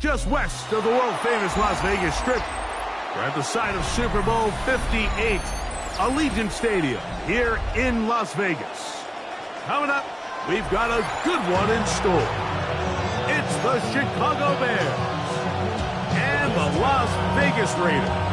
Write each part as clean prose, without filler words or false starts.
just west of the world-famous Las Vegas Strip. We're at the site of Super Bowl 58, Allegiant Stadium here in Las Vegas. Coming up, we've got a good one in store. It's the Chicago Bears and the Las Vegas Raiders.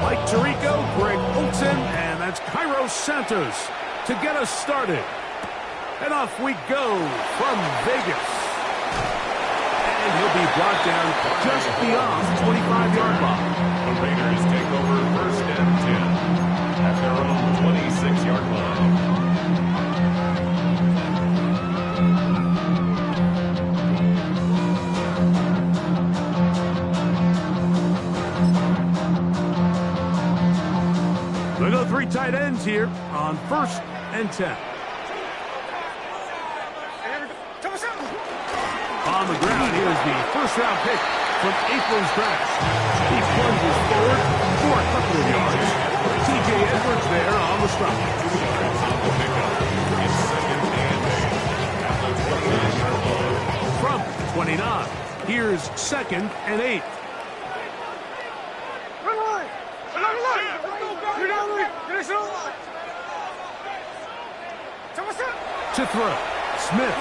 Mike Tirico, Greg Olsen, and that's Cairo Santos to get us started. And off we go from Vegas. And he'll be brought down just beyond the 25-yard line. The Raiders take over 1st and 10 at their own 26-yard line. We'll go 3 tight ends here on 1st and 10. On the ground, here's the first-round pick from April's draft. He plunges forward for a couple of yards. T.J. Edwards there on the stop. From 29, here's 2nd and 8. To throw, Smith.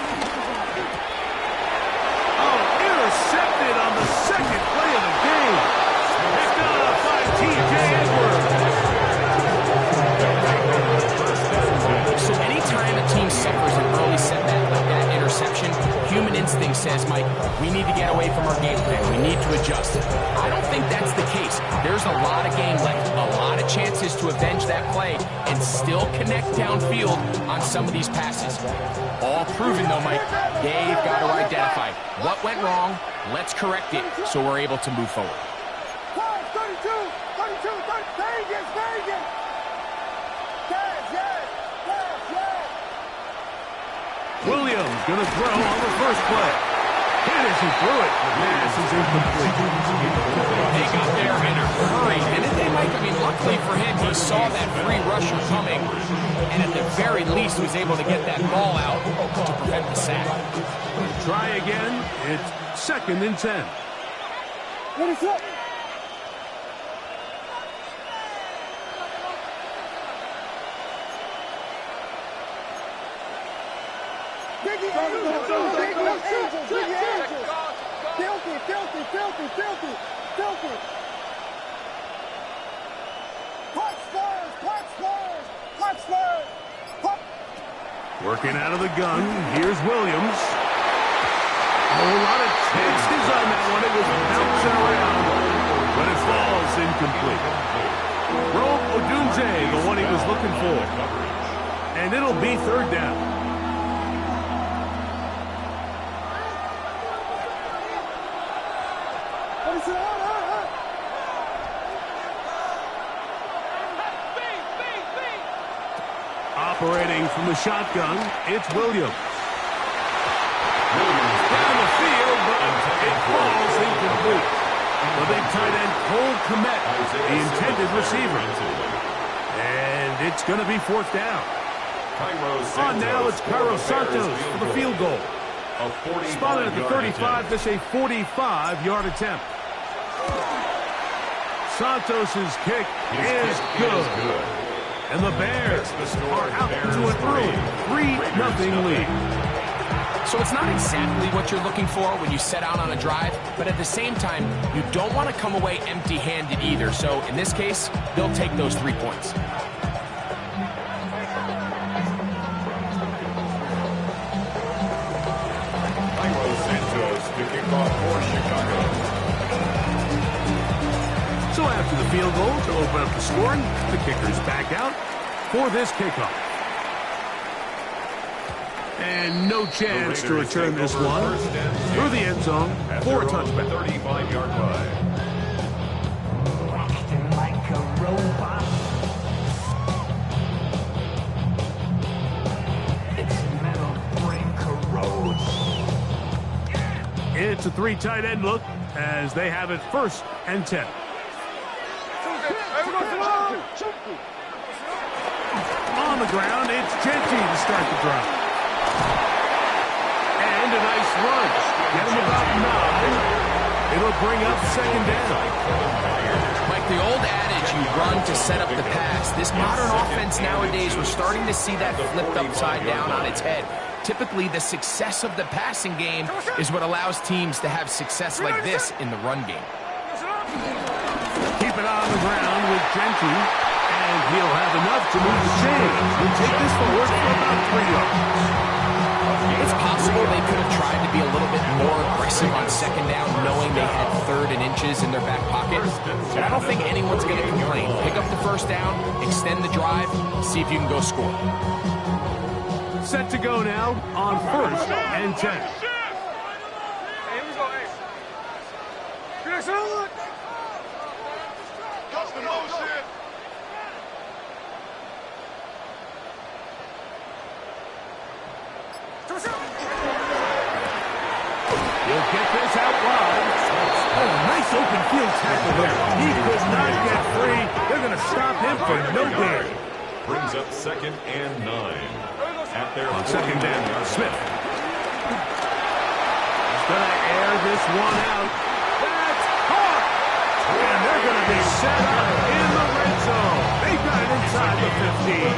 Oh, intercepted on the second play of the game. Picked up by T.J. Edwards. So anytime a team suffers an early setback like that interception, human instinct says, Mike, we need to get away from our game plan. We need to adjust. I don't think that's the case. There's a lot of game left, a lot of chances to avenge that play and still connect downfield on some of these passes. All proven, though, Mike. They've got to identify what went wrong. Let's correct it so we're able to move forward. 32, Vegas. Williams going to throw on the first play. And as he threw it, the pass is incomplete. They got there in a hurry, didn't they, Mike? I mean, luckily for him, he saw that free rusher coming, and at the very least was able to get that ball out to prevent the sack. Try again. It's 2nd and 10. What is up? Filthy. Punch first. Working out of the gun. Here's Williams. A whole lot of chances on that one. It was bouncing around, but it falls incomplete. Rome Odunze, the one he was looking for. And it'll be 3rd down. Operating from the shotgun, it's Williams. Down the field, but it falls incomplete. The big tight end, Cole Kmet, the intended receiver. And it's going to be 4th down. On now, it's Cairo Santos for the field goal. Spotted at the 35, this a 45-yard attempt. Santos' kick is good. And the Bears are out to an early 3-0 lead. So it's not exactly what you're looking for when you set out on a drive, but at the same time, you don't want to come away empty-handed either. So in this case, they'll take those 3 points. Cairo Santos to kick off for Chicago. So after the field goal to open up the scoring, the kicker's back out for this kickoff. And no chance to return this one through the end zone for a touchback. 35-yard line. Acting like a robot. It's a It's a three tight end look as they have it 1st and 10. On the ground, it's Genty to start the drive. And a nice run. Get him about 9. It'll bring up 2nd down. Like the old adage, you run to set up the pass. This modern offense nowadays, we're starting to see that flipped upside down on its head. Typically, the success of the passing game is what allows teams to have success like this in the run game. Keep it on the ground with Genty, and he'll have enough to move the chains. He'll take this forward for about 3 yards. It's possible they could have tried to be a little bit more aggressive on 2nd down, knowing they had 3rd and inches in their back pocket. But I don't think anyone's going to complain. Pick up the 1st down, extend the drive, see if you can go score. Set to go now on 1st and 10. He'll get this out wide. Oh, nice open field tackle there. He could not get free. They're going to stop him for no gain. Brings up 2nd and 9. At their On 2nd down, Smith. He's going to air this one out. That's caught. And they're going to be set up in the red zone. They got it inside the 15.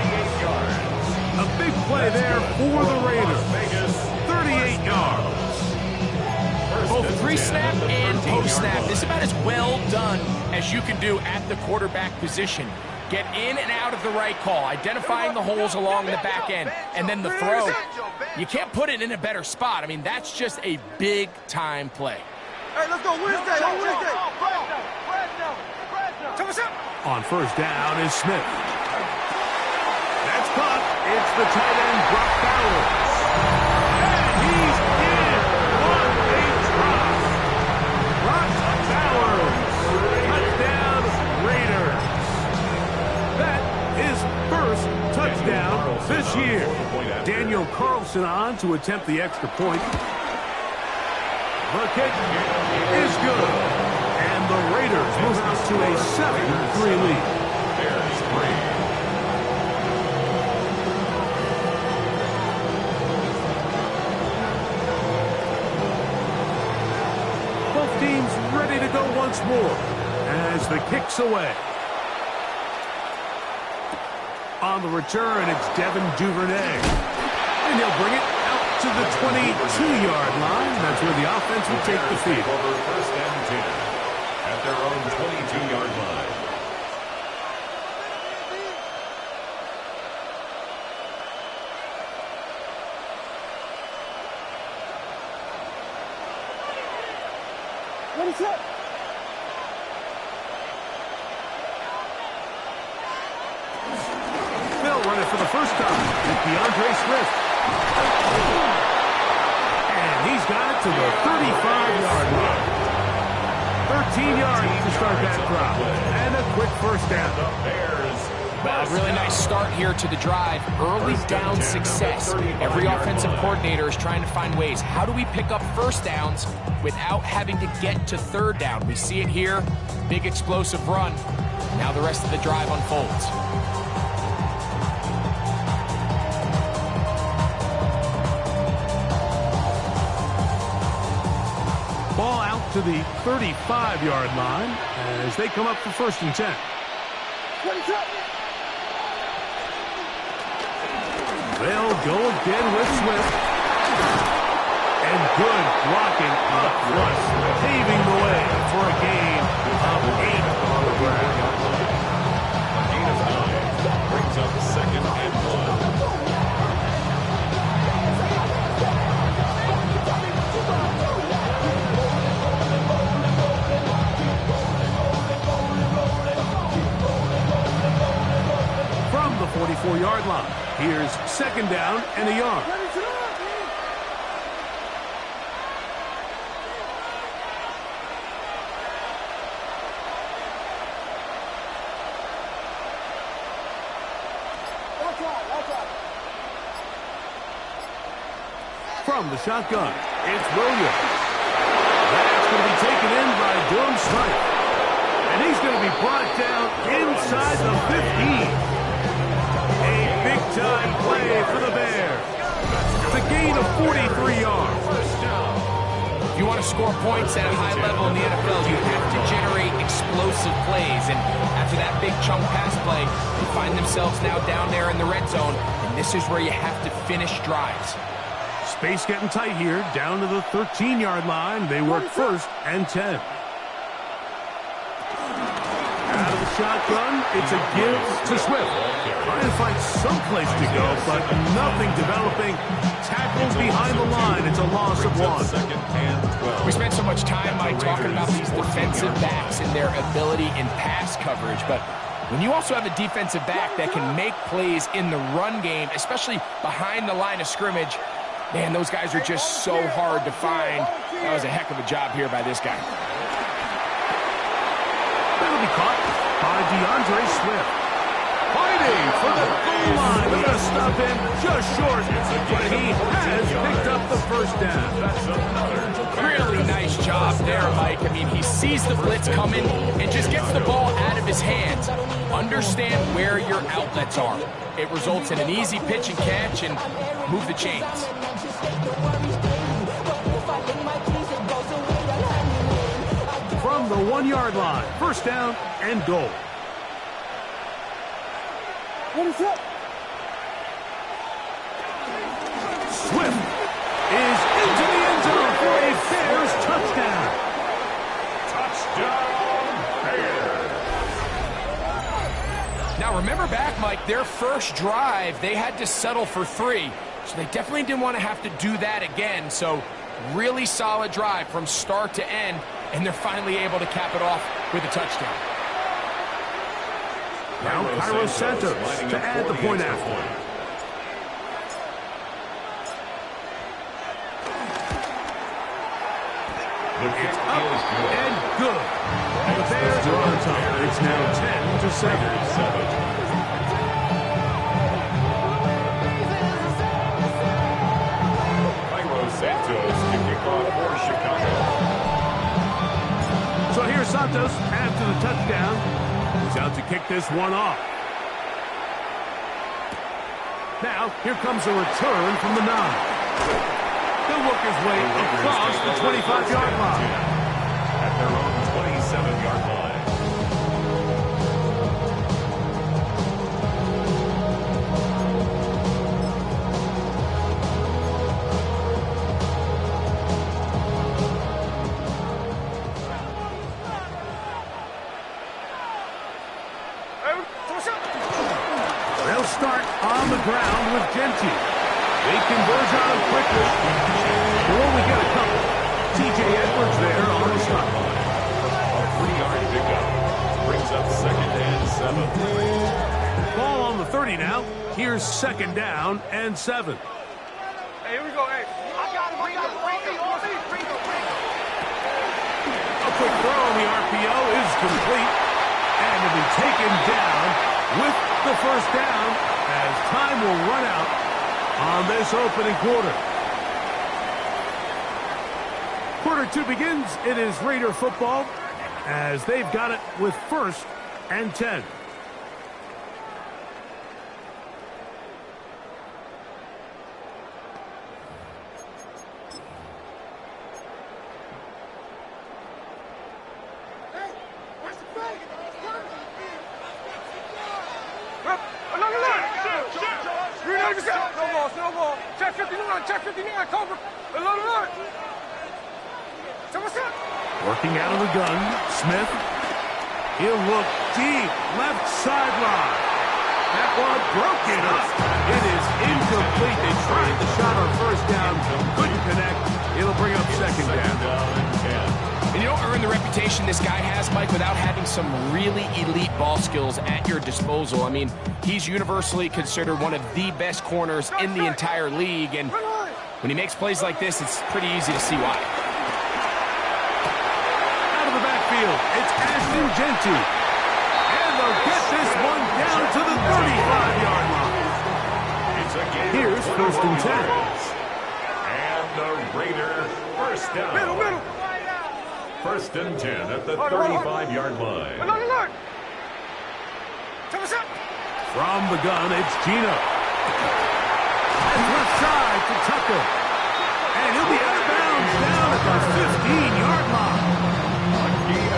A big play there for the Raiders. 38 yards. Both pre-snap and post-snap. This is about as well done as you can do at the quarterback position. Get in and out of the right call, identifying the holes along the back end, and then the throw. You can't put it in a better spot. I mean, that's just a big-time play. Hey, let's go Wednesday. On 1st down is Smith. That's caught. It's the tight end, Brock Bowers. And he's in. What a drop. Brock Bowers. Touchdown, Raiders. That is 1st touchdown this year. Daniel Carlson on to attempt the extra point. The kick is good. And the Raiders move out to a 7-3 lead. Bears 3. Teams ready to go once more as the kick's away. On the return, it's Devin Duvernay. And he'll bring it out to the 22-yard line. That's where the offense will take the field. Over 1st and 10 at their own 22-yard line. What is it? They'll run it for the first time with DeAndre Swift. And he's got it to the 35-yard line. 13 yards to start that drive. And a quick 1st down. A really nice start here to the drive. Early down success. Every offensive coordinator is trying to find ways. How do we pick up 1st downs without having to get to 3rd down? We see it here. Big explosive run. Now the rest of the drive unfolds. Ball out to the 35-yard line as they come up for 1st and 10. What is it? They'll go again with Swift. And good blocking up front, paving the way for a gain of 8 on the ground. A gain of 9 brings up 2nd and 1. From the 44-yard line, here's 2nd down and a yard. From the shotgun, it's Williams. It's going to be taken in by Durham Smythe. And he's going to be brought down inside the 15. A big-time play for the Bears. It's a gain of 43 yards. If you want to score points at a high level in the NFL, you have to generate explosive plays. And after that big chunk pass play, they find themselves now down there in the red zone. And this is where you have to finish drives. Space getting tight here, down to the 13-yard line. They work 1st and 10. Out of the shotgun, it's a give to Swift. Trying to find some place to go, but nothing developing. Tackled behind the line. It's a loss of 1. We spent so much time, Mike, talking about these defensive backs and their ability in pass coverage, but when you also have a defensive back that can make plays in the run game, especially behind the line of scrimmage, man, those guys are just so hard to find. That was a heck of a job here by this guy. That'll be caught by DeAndre Swift. Fighting for the goal line. They're going to stop him just short, but he has picked up the first down. Really nice job there, Mike. I mean, he sees the blitz coming and just gets the ball out of his hands. Understand where your outlets are. It results in an easy pitch and catch and move the chains. From the 1-yard line, 1st down and goal. What is up? Swift is into the end zone for a Bears touchdown. Touchdown, Bears. Now, remember back, Mike, their first drive, they had to settle for 3. So they definitely didn't want to have to do that again. So really solid drive from start to end, and they're finally able to cap it off with a touchdown. Now Cairo Santos to add the point after. It's up and good. And the Bears are on top. It's now 10-7. Santos kicking off for Chicago. So here's Santos after the touchdown. He's out to kick this one off. Now, here comes a return from the 9. He'll work his way across the 25-yard line. At their own 27-yard line. They'll start on the ground with Genty. They converge on him quickly. Before we get a couple, T.J. Edwards there on the stop. A 3-yard pickup. Brings up 2nd and 7. Ball on the 30 now. Here's 2nd down and 7. Hey, here we go. Hey, I got him. A quick throw on the RPO is complete. And to be taken down with the first down as time will run out on this opening quarter. Quarter 2 begins. It is Raider football as they've got it with 1st and 10. Working out of the gun, Smith. He'll look deep, left sideline. That one broken up. It is incomplete. They tried the shot on 1st down, couldn't connect. It'll bring up 2nd down. And you don't earn the reputation this guy has, Mike, without having some really elite ball skills at your disposal. I mean, he's universally considered one of the best corners in the entire league, and when he makes plays like this, it's pretty easy to see why. Out of the backfield, it's Ashton Genty. And they'll get this one down to the 35-yard line. Here's 1st and 10. And the Raiders 1st down. Middle. First and 10 at the 35-yard line. Alert! From the gun, it's Gino. That's left side to Tucker. And he'll be out of bounds down at the 15-yard line.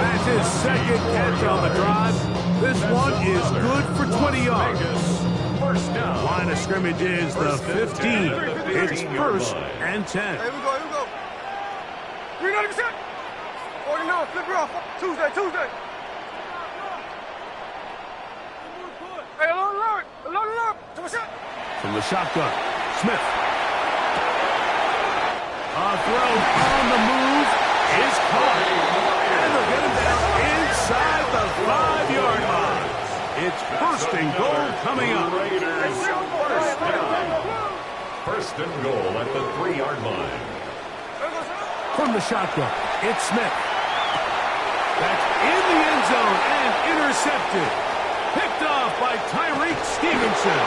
That's his second catch on the drive. This one is good for 20 yards. First down. Line of scrimmage is the 15. It's first and 10. Here we go. 390%. 49, flip around. Tuesday. Hey, alert. From the shotgun, Smith. A throw on the move is caught. And they'll get him down inside the 5-yard line. It's first and goal coming up. First and goal at the 3-yard line. From the shotgun, it's Smith. That's in the end zone and intercepted. Picked off by Tyreek Stevenson.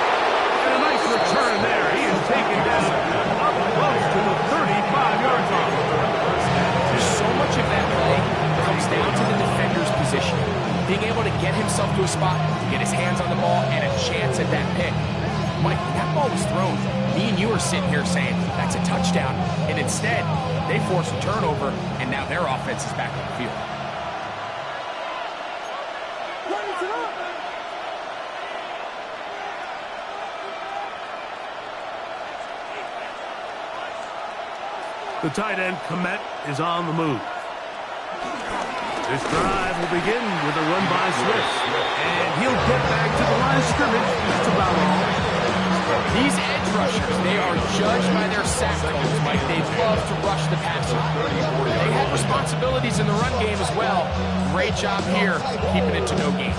And a nice return there. He is taken down up close to the 35-yard line. So much of that play comes down to the defender's position. Being able to get himself to a spot, get his hands on the ball, and a chance at that pick. Mike, when that ball was thrown, me and you are sitting here saying, that's a touchdown. And instead, they force a turnover, and now their offense is back on the field. The tight end, Komet, is on the move. This drive will begin with a run by Swift. And he'll get back to the line of scrimmage. That's about all. These edge rushers, they are judged by their sack totals, Mike. They love to rush the passer. They have responsibilities in the run game as well. Great job here, keeping it to no gain.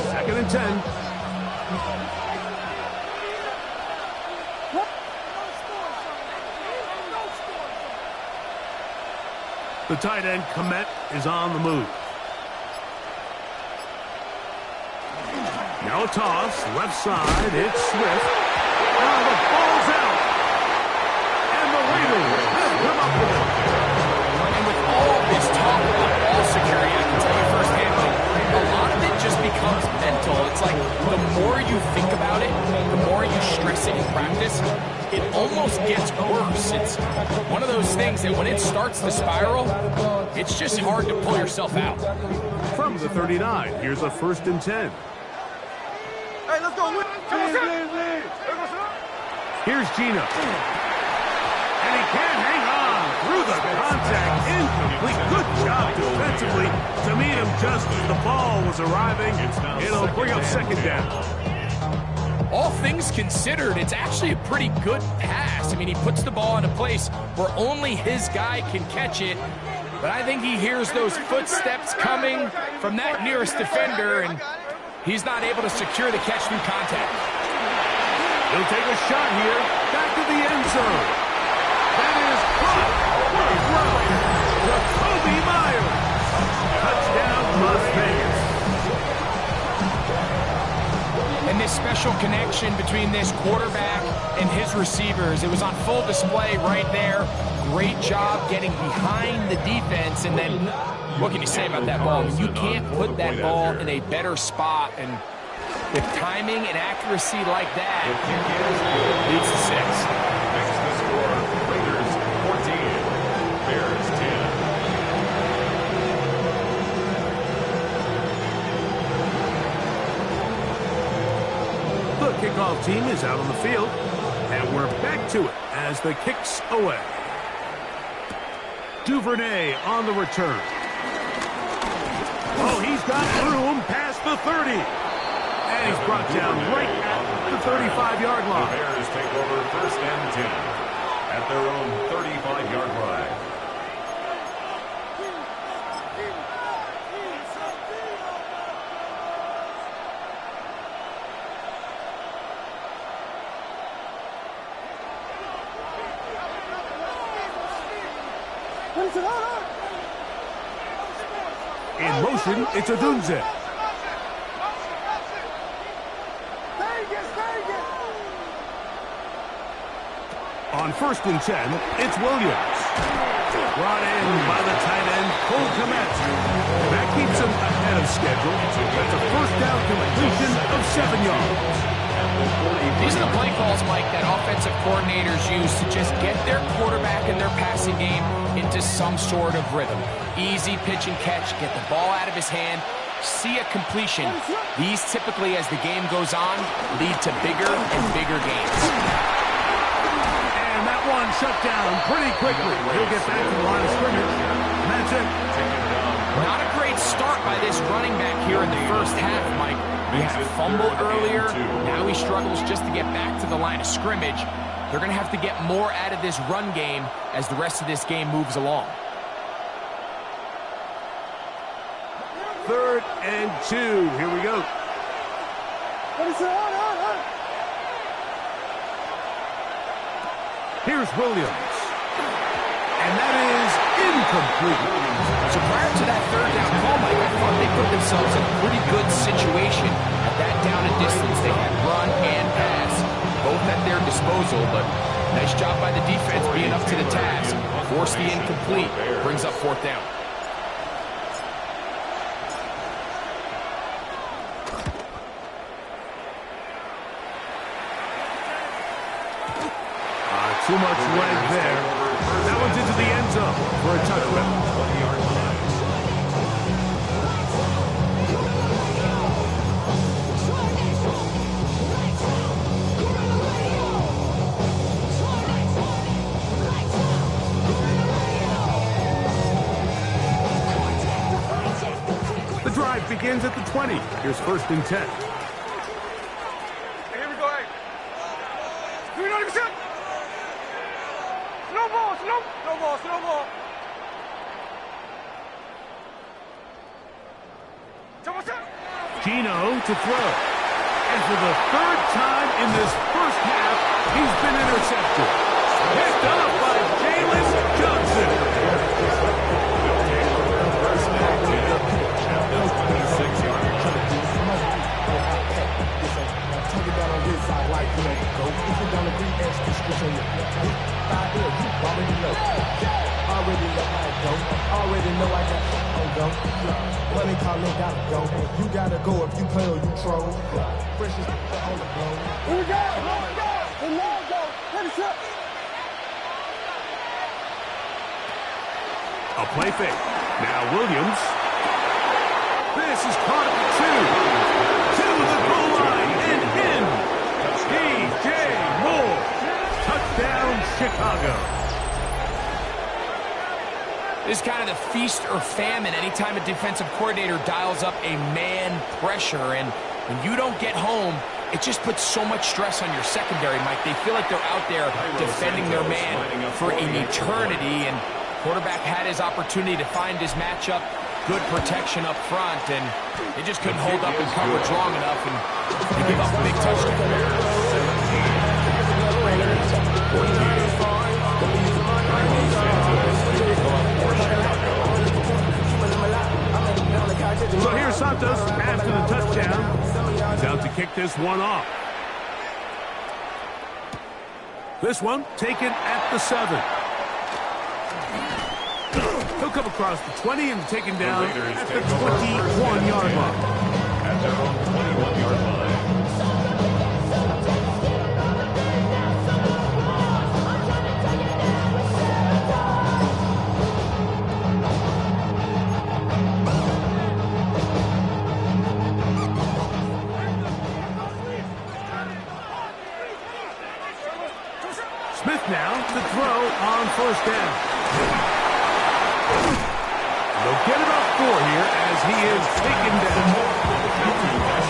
Second and 10. The tight end, Komet, is on the move. Now a toss, left side, it's Swift. Now the ball's out. And the Raiders have come up with it. And with all this talk about ball security, I can tell you firsthand, like, a lot of it just becomes mental. It's like the more you think about it, the more you stress it in practice, it almost gets worse. It's one of those things that when it starts to spiral, it's just hard to pull yourself out. From the 39, here's a first and 10. Hey, let's go. Here's Gino. And he can't hang on through the contact. Incomplete. Good job defensively to meet him just as the ball was arriving. It'll bring up second down. All things considered, it's actually a pretty good pass. I mean, he puts the ball in a place where only his guy can catch it. But I think he hears those footsteps coming from that nearest defender, and he's not able to secure the catch through contact. He'll take a shot here. Back to the end zone. That is caught. Jacoby Myers. Touchdown, Las Vegas. And this special connection between this quarterback and his receivers, it was on full display right there. Great job getting behind the defense. And then what can you say about that ball? I mean, you can't put that ball in a better spot. And with timing and accuracy like that, leads to 6. Makes the score Raiders 14, Bears 10. The kickoff team is out on the field, and we're back to it as the kick's away. Duvernay on the return. Oh, he's got room past the 30. And he's brought down right at the 35-yard line. The Bears take over first and 10 at their own 35-yard line. In motion, it's Odunze. On 1st and 10, it's Williams. Brought in by the tight end, Cole Kmet. That keeps him ahead of schedule. That's a first down completion of 7 yards. These are the play calls, Mike, that offensive coordinators use to just get their quarterback and their passing game into some sort of rhythm. Easy pitch and catch, get the ball out of his hand, see a completion. These typically, as the game goes on, lead to bigger and bigger gains. And that one shut down pretty quickly. He'll get back to the line of scrimmage. And that's it. Not a great start by this running back here in the first half, Mike. He had a fumble earlier. Now he struggles just to get back to the line of scrimmage. They're going to have to get more out of this run game as the rest of this game moves along. 3rd and 2. Here we go. Here's Williams. And that is incomplete. So prior to that 3rd down call, Mike, I thought they put themselves in a pretty good situation at that down and distance. They had run and pass, both at their disposal, but nice job by the defense being up to the task. Force the incomplete, brings up 4th down. Too much leg there. That one's into the end zone for a touchdown. 20-yard line. The drive begins at the 20. Here's 1st and 10. Here we go, hey. You know what I'm saying? No ball. Gino to throw. And for the 3rd time in this first half, he's been intercepted. Picked up by Jaylon Johnson. First and 10 at the 26-yard Already know I got on go. Money calling, gotta go. You gotta go if you play or you troll. Fresh is on the blow. Here we go. A play fake. Now Williams. This is caught at the 2. To the goal line and in. DJ Moore. Touchdown, Chicago. This is kind of the feast or famine anytime a defensive coordinator dials up a man pressure. And when you don't get home, it just puts so much stress on your secondary, Mike. They feel like they're out there defending their man for an eternity. And quarterback had his opportunity to find his matchup. Good protection up front. And they just couldn't hold up in coverage long enough. And they gave up a big touchdown. So here's Santos after the touchdown. He's out to kick this one off. This one taken at the 7. He'll come across the 20 and taken down at the 21-yard line. At their own 21-yard line. Smith now to throw on 1st down. They'll get it up 4 here as he is taken down.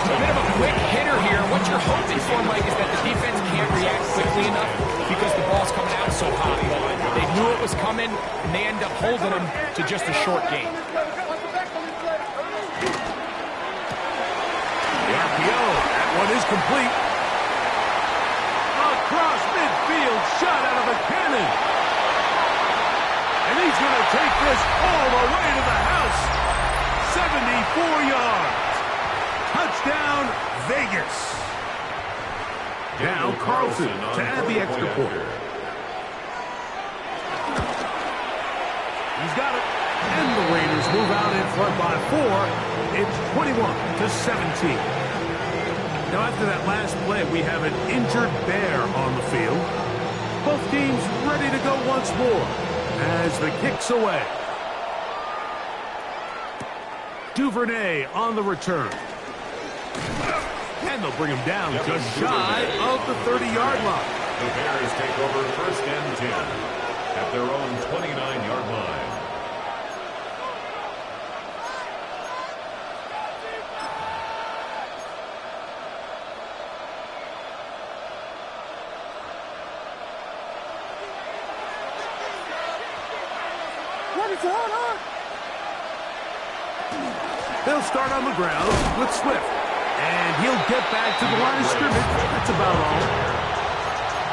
A bit of a quick hitter here. What you're hoping for, Mike, is that the defense can't react quickly enough because the ball's coming out so hot. But they knew it was coming, and they end up holding them to just a short game. The RPO, that one is complete. Across midfield, shot out of a cannon. And he's going to take this all the way to the house. yards. Touchdown, Vegas. Now Carlson to add the extra point. He's got it. And the Raiders move out in front by 4. It's 21-17. Now after that last play, we have an injured Bear on the field. Both teams ready to go once more as the kick's away. Duvernay on the return. And they'll bring him down just shy of the 30-yard line. The Bears take over 1st and 10 at their own 29-yard line. They'll start on the ground with Swift. And he'll get back to the line of scrimmage. That's about all.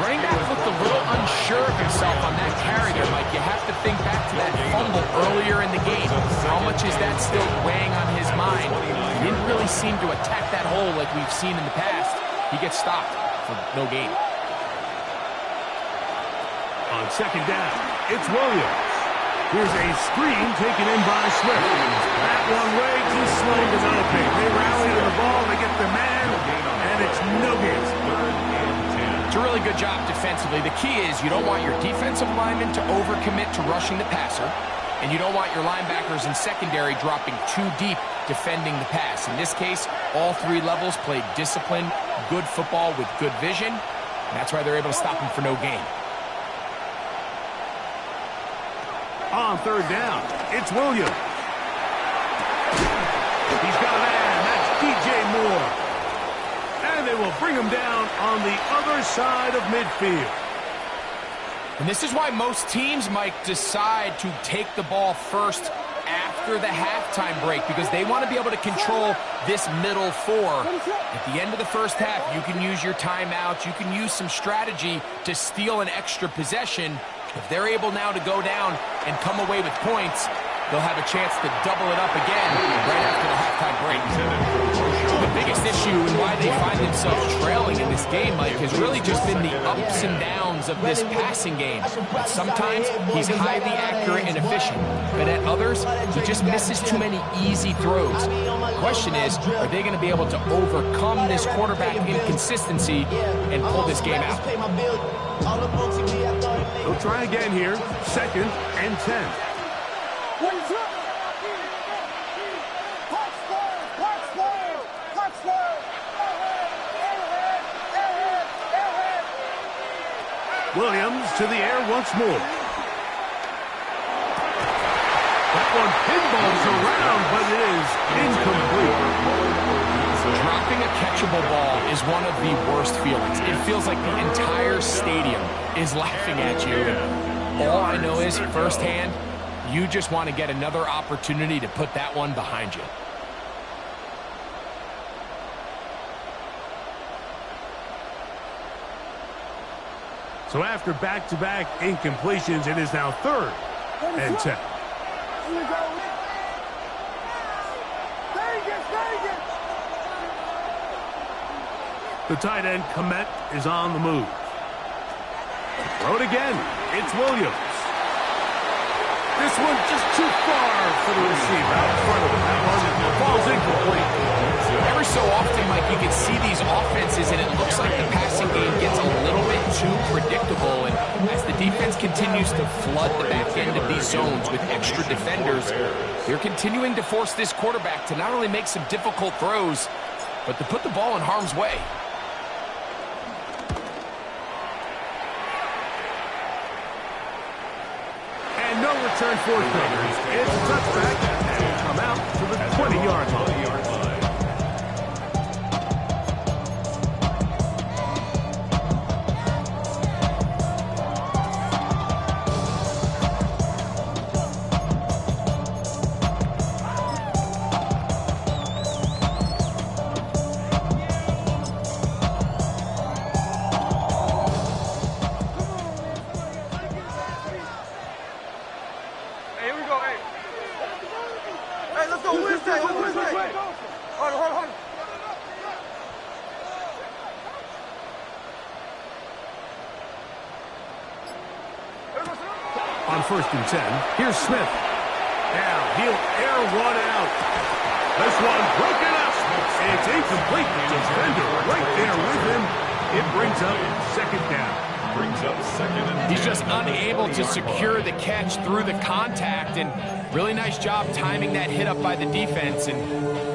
Running back looked a little unsure of himself on that carry there, Mike. You have to think back to that fumble earlier in the game. How much is that still weighing on his mind? He didn't really seem to attack that hole like we've seen in the past. He gets stopped for no gain. On 2nd down, it's Williams. Here's a screen taken in by Swift. That one way too slow developing. They rally to the ball, they get the man, and it's no gain. It's a really good job defensively. The key is you don't want your defensive linemen to overcommit to rushing the passer, and you don't want your linebackers in secondary dropping too deep defending the pass. In this case, all 3 levels played disciplined, good football with good vision, and that's why they're able to stop him for no gain. On 3rd down, it's Williams. He's got a man. That's DJ Moore. And they will bring him down on the other side of midfield. And this is why most teams might decide to take the ball first after the halftime break, because they want to be able to control this middle 4. At the end of the first half, you can use your timeouts. You can use some strategy to steal an extra possession. If they're able now to go down and come away with points, they'll have a chance to double it up again right after the halftime break. The biggest issue and why they find themselves trailing in this game, Mike, has really just been the ups and downs of this passing game. Sometimes he's highly accurate and efficient, but at others, he just misses too many easy throws. The question is, are they going to be able to overcome this quarterback inconsistency and pull this game out? They'll try again here. 2nd and 10. Williams to the air once more. That one pinballs around, but it is incomplete. Dropping a catchable ball is one of the worst feelings. It feels like the entire stadium is laughing at you. And all I know is, firsthand, you just want to get another opportunity to put that one behind you. So after back-to-back incompletions, it is now 3rd and 10. The tight end, Komet, is on the move. Throw it again. It's Williams. This one just too far for the receiver. Out in front of him. That one falls incomplete. Every so often, Mike, you can see these offenses, and it looks like the passing game gets a little bit too predictable. And as the defense continues to flood the back end of these zones with extra defenders, they're continuing to force this quarterback to not only make some difficult throws, but to put the ball in harm's way. No return forthcoming. It's a touchback and come out to the 20-yard line. Hey, let's go Wednesday. On 1st and 10, here's Smith. Now he'll air one out. This one broken up. It's incomplete. Defender right there with him. It brings up 2nd down. Brings up 2nd and 10. He's just unable to secure the catch through the contact, and really nice job timing that hit up by the defense. And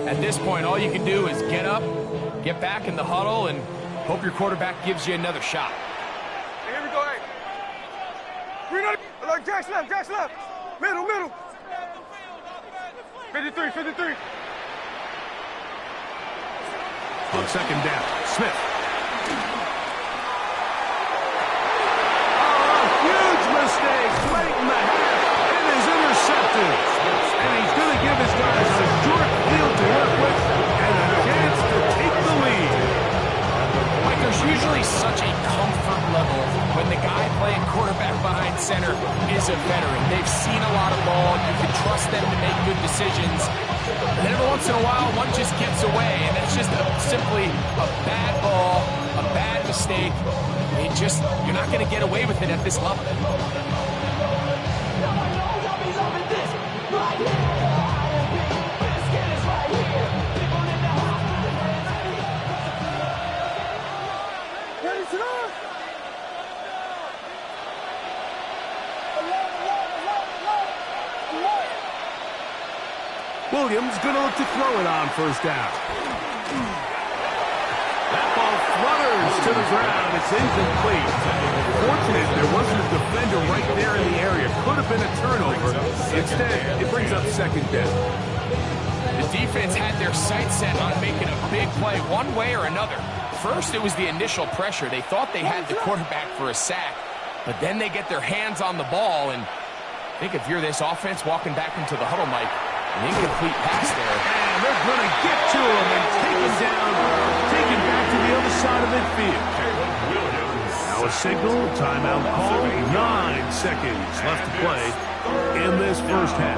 at this point, all you can do is get up, get back in the huddle, and hope your quarterback gives you another shot. Hey, here we go, hey. Green on the, like Jack's left. Middle. 53. On 2nd down, Smith. Huge mistake late in the half. It is intercepted. And he's going to give his guys a short field to work with and a chance to take the lead. Mike, there's usually such a comfort level when the guy playing quarterback behind center is a veteran. They've seen a lot of ball. You can trust them to make good decisions. And then every once in a while, one just gets away, and that's just simply a bad ball, a bad mistake. You're not going to get away with it at this level. Williams going to look to throw it on 1st down. That ball flutters to the ground. It's incomplete. Fortunate there wasn't a defender right there in the area. Could have been a turnover. Instead, it brings up 2nd down. The defense had their sights set on making a big play one way or another. First, it was the initial pressure. They thought they had the quarterback for a sack, but then they get their hands on the ball, and I think if you're this offense walking back into the huddle, Mike, an incomplete pass there. And they're going to get to him and take him down, take him back to the other side of midfield. Now a signal, timeout call, 9 seconds left to play in this 1st half.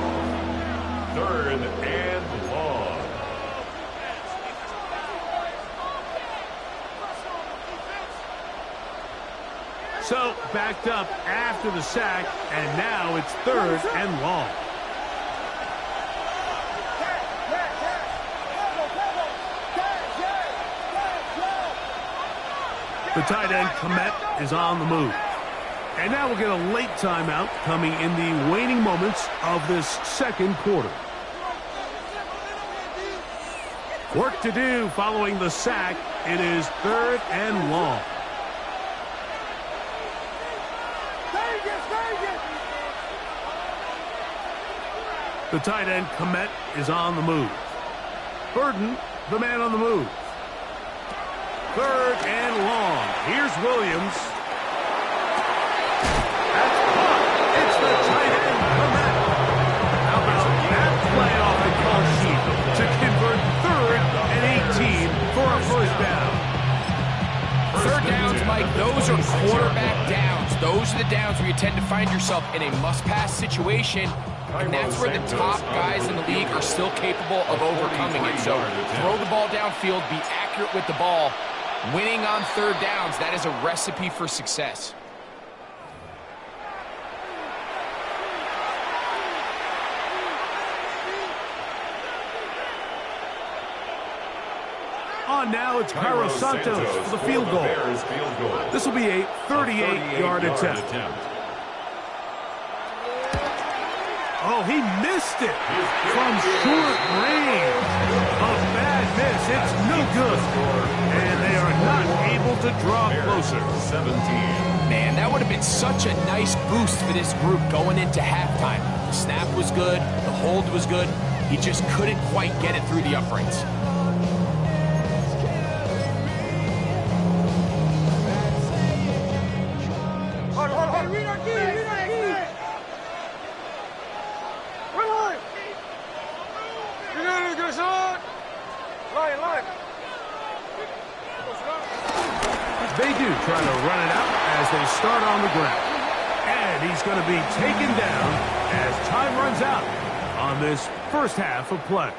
3rd and long. So backed up after the sack, and now it's 3rd and long. The tight end, Komet, is on the move. And now we'll get a late timeout coming in the waning moments of this 2nd quarter. Work to do following the sack. It is 3rd and long. The tight end, Komet, is on the move. Burden, the man on the move. 3rd and long. Here's Williams. That's caught. It's the tight end, Komet. How about that play off the call sheet to convert 3rd and 18 for a 1st down? 3rd downs, Mike, those are quarterback downs. Those are the downs where you tend to find yourself in a must-pass situation, and that's where the top guys in the league are still capable of overcoming it. So throw the ball downfield, be accurate with the ball. Winning on 3rd downs, that is a recipe for success. On now, it's Cairo Santos for the field goal. This will be a 38-yard attempt. Oh, he missed it from short range. A bad miss. It's no good. And they are not able to draw closer. 17. Man, that would have been such a nice boost for this group going into halftime. The snap was good. The hold was good. He just couldn't quite get it through the uprights. They do try to run it out as they start on the ground. And he's going to be taken down as time runs out on this 1st half of play.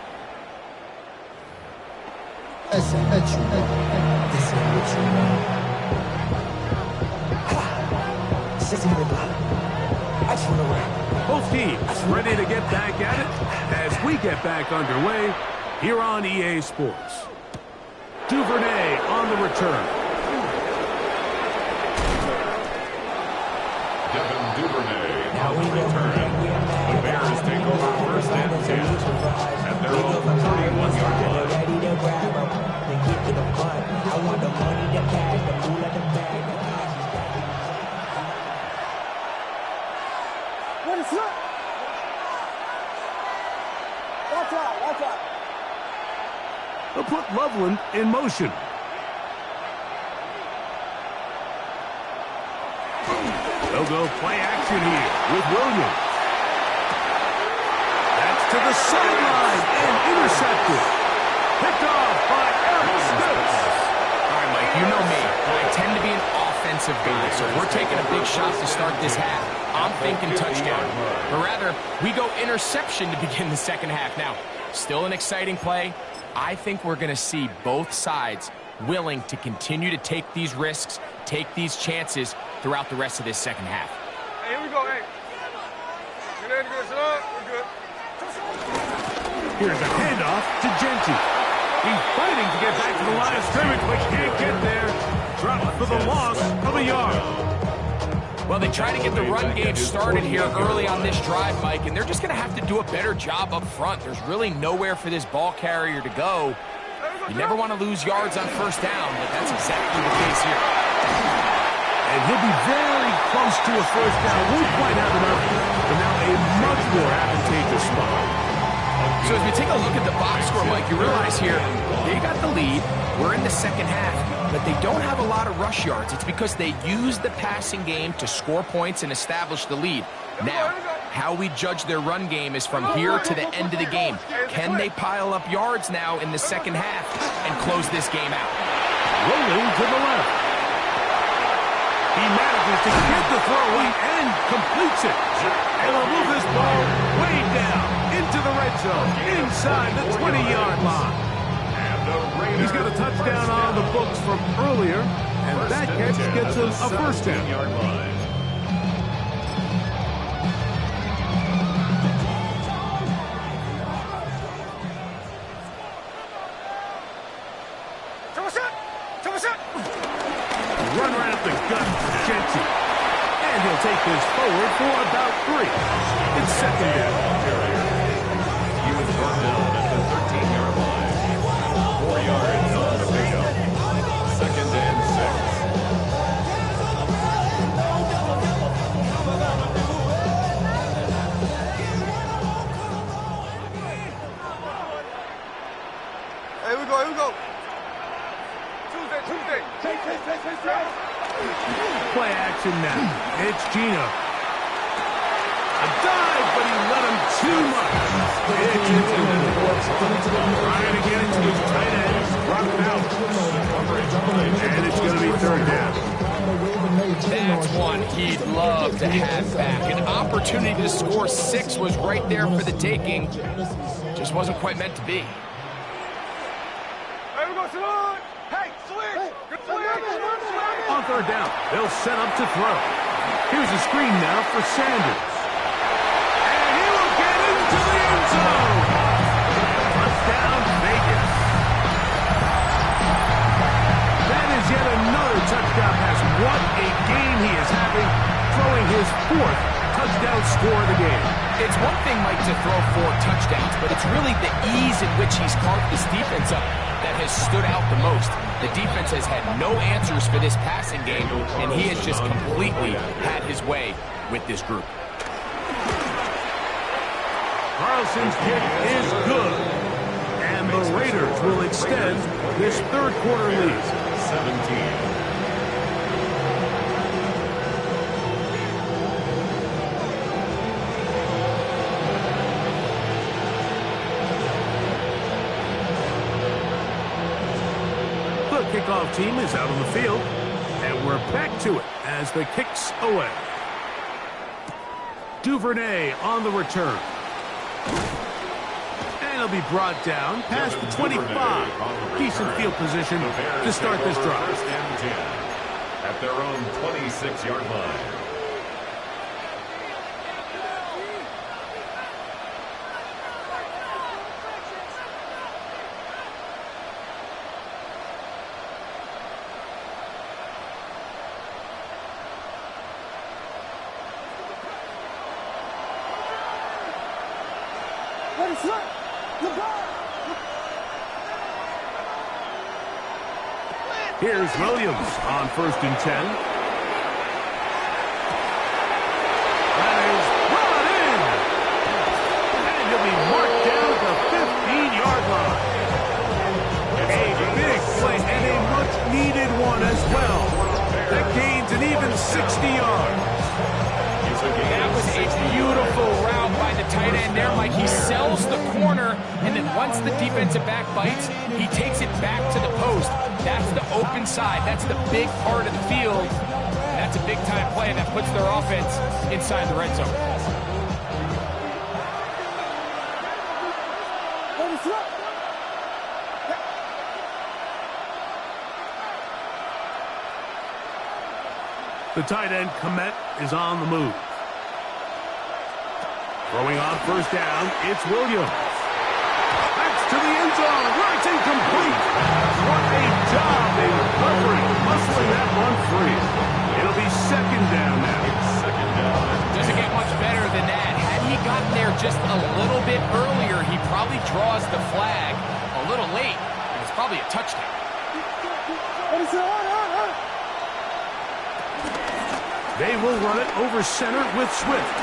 Both teams ready to get back at it as we get back underway here on EA Sports. Duvernay on the return. Devin Duvernay on the return. The Bears take over first and 10 at their own 31-yard line. Watch out. They'll put Loveland in motion. They'll go play action here with Williams. That's to the sideline and intercepted. Picked off by Eric Stokes. All right, Mike, you know me. I tend to be an offensive guy, so if we're taking a big shot to start this half, I'm thinking touchdown. Or rather, we go interception to begin the second half. Now, still an exciting play. I think we're going to see both sides willing to continue to take these risks, take these chances throughout the rest of this second half. Hey, here we go, hey. Get ready to get set up. We're good. Here's a handoff to Genty. He's fighting to get back to the line of scrimmage, but can't get there. Dropped for the loss of a yard. Well, they try to get the run game started here early on this drive, Mike, and they're just going to have to do a better job up front. There's really nowhere for this ball carrier to go. You never want to lose yards on first down, but that's exactly the case here. And he'll be very close to a first down. Won't quite have enough, but now a much more advantageous spot. So as we take a look at the box score, Mike, you realize here, they got the lead. We're in the second half, but they don't have a lot of rush yards. It's because they use the passing game to score points and establish the lead. Now, how we judge their run game is from here to the end of the game. Can they pile up yards now in the second half and close this game out? Rolling to the left. He manages to get the throw away and completes it. And will move this ball way down into the red zone, inside the 20-yard line. He's got a touchdown on the books from earlier, and that catch gets him a first down. Run right up the gut for Genty. And he'll take this forward for about 3. It's second down. He was brought down at the 13-yard line. 4 yards on the pickup. Second and 6. Here we go. Tuesday. Play action now. It's Gino. A dive, but he let him too much. It's incomplete. Trying to get it to his tight end. Brought him out. And it's going to be third down. That's one he'd love to have back. An opportunity to score 6 was right there for the taking. Just wasn't quite meant to be. Hey, we go, Salon. Hey, swing. On third down, they'll set up to throw. Here's a screen now for Sanders. And he will get into the end zone. Touchdown, Vegas. That is yet another touchdown pass. What a game he is having, throwing his 4th touchdown score of the game. It's one thing, Mike, to throw 4 touchdowns, but it's really the ease in which he's carved this defense up that has stood out the most. The defense has had no answers for this passing game, and he has just completely had his way with this group. Carlson's kick is good, and the Raiders will extend this third quarter lead. 17. Kickoff team is out on the field, and we're back to it as the kick's away. Duvernay on the return. And he'll be brought down past the 25. Decent field position to start this drive. First and 10 at their own 26-yard line. Here's Williams on 1st and 10. That is brought in. And he'll be marked down at the 15-yard line. A big play and a much-needed one as well. That gains an even 60 yards. That was a beautiful route by the tight end there, Mike. He sells the corner, and then once the defensive back bites, he takes it back to the post. That's the open side. That's the big part of the field. That's a big-time play that puts their offense inside the red zone. The tight end, Komet, is on the move. Throwing on 1st down, it's Williams. Backs to the end zone, where it's incomplete. What a job they recovering, muscling that one free. It'll be 2nd down now. Doesn't get much better than that. Had he gotten there just a little bit earlier, he probably draws the flag a little late, and it's probably a touchdown. They will run it over center with Swift.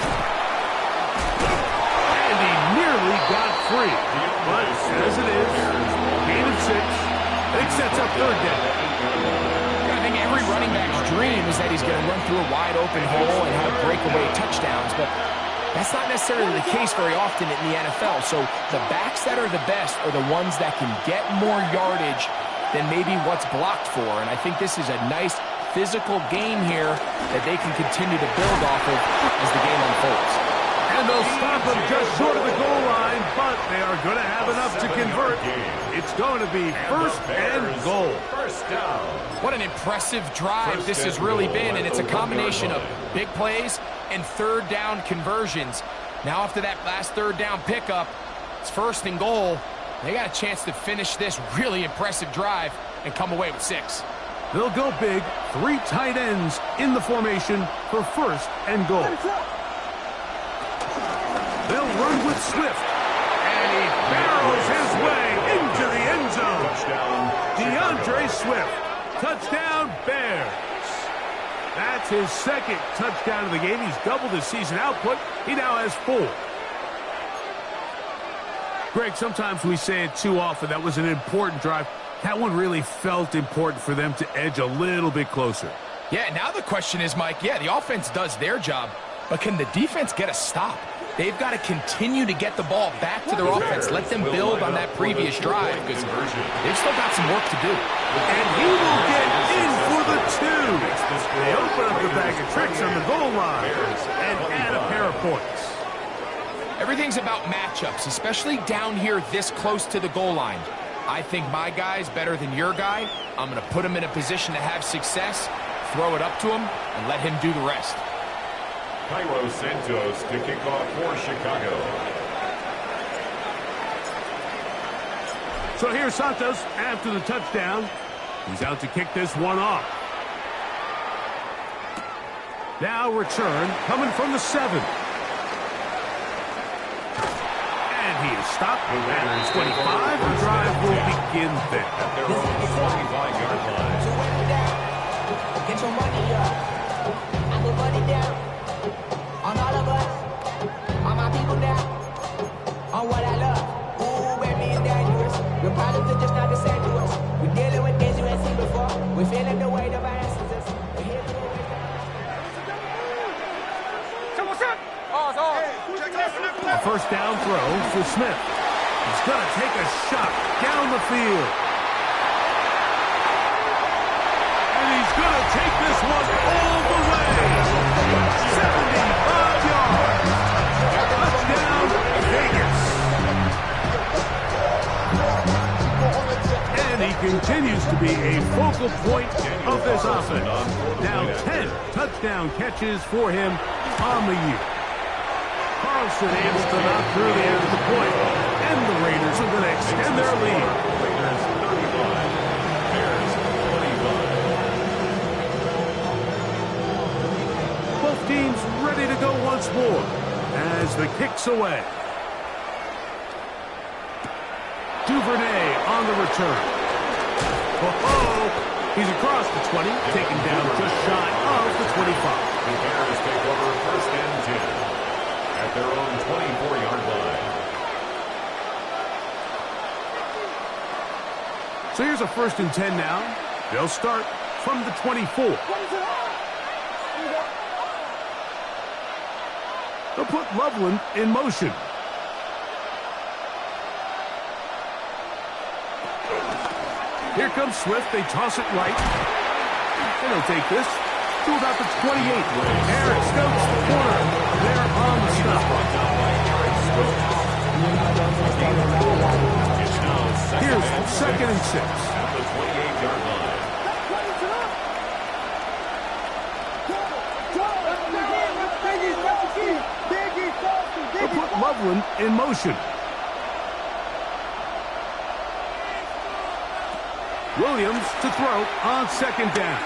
And he nearly got free. But as it is, gain of 6. It sets up 3rd down. I think every running back's dream is that he's going to run through a wide open hole and have breakaway touchdowns, but that's not necessarily the case very often in the NFL. So the backs that are the best are the ones that can get more yardage than maybe what's blocked for. And I think this is a nice physical gain here that they can continue to build off of as the game unfolds. And they'll stop them just short of the goal line, but they are going to have enough to convert. It's going to be 1st and goal. What an impressive drive this has really been, and it's a combination of big plays and 3rd down conversions. Now after that last 3rd down pickup, it's 1st and goal. They got a chance to finish this really impressive drive and come away with 6. They'll go big, 3 tight ends in the formation for 1st and goal. They'll run with Swift, and he barrels his way into the end zone. DeAndre Swift, touchdown Bears. That's his 2nd touchdown of the game. He's doubled his season output. He now has 4. Greg, sometimes we say it too often. That was an important drive. That one really felt important for them to edge a little bit closer. Yeah, now the question is, Mike, the offense does their job, but can the defense get a stop? They've got to continue to get the ball back to their offense. Let them build on that previous drive because they've still got some work to do. And he will get in for the 2. They open up the bag of tricks on the goal line and add a pair of points. Everything's about matchups, especially down here this close to the goal line. I think my guy's better than your guy. I'm going to put him in a position to have success, throw it up to him, and let him do the rest. Cairo Santos to kick off for Chicago. So here's Santos after the touchdown. He's out to kick this one off. Now return coming from the 7. He is stopped at 25. The drive will begin there. At their own 45-yard line. So when we're down, get your money up. I put money down on all of us, on my people now, on what I love. Ooh, baby, it's dangerous. The problems are just not the same to us. We're dealing with things you ain't seen before. We're feeling the weight of our ancestors. We're here for the weight of A 1st down throw for Smith. He's going to take a shot down the field. And he's going to take this one all the way. 75 yards. Touchdown, Vegas. And he continues to be a focal point of this offense. Now 10 touchdown catches for him on the year. Carlson aims to knock through the end of the point, and the Raiders are going to extend their lead. Raiders 35, Bears 25. Both teams ready to go once more as the kick's away. the return. He's across the 20, taken down just shy of the 25. The Bears take over 1st and 10 at their own 24-yard line. So here's a 1st and 10 now. They'll start from the 24. They'll put Loveland in motion. Here comes Swift. They toss it right. And he'll take this to about the 28. Eric Stokes, the corner. They're on the stop. Here's 2nd and 6. At the 28-yard line. They'll put Loveland in motion. Williams to throw on 2nd down.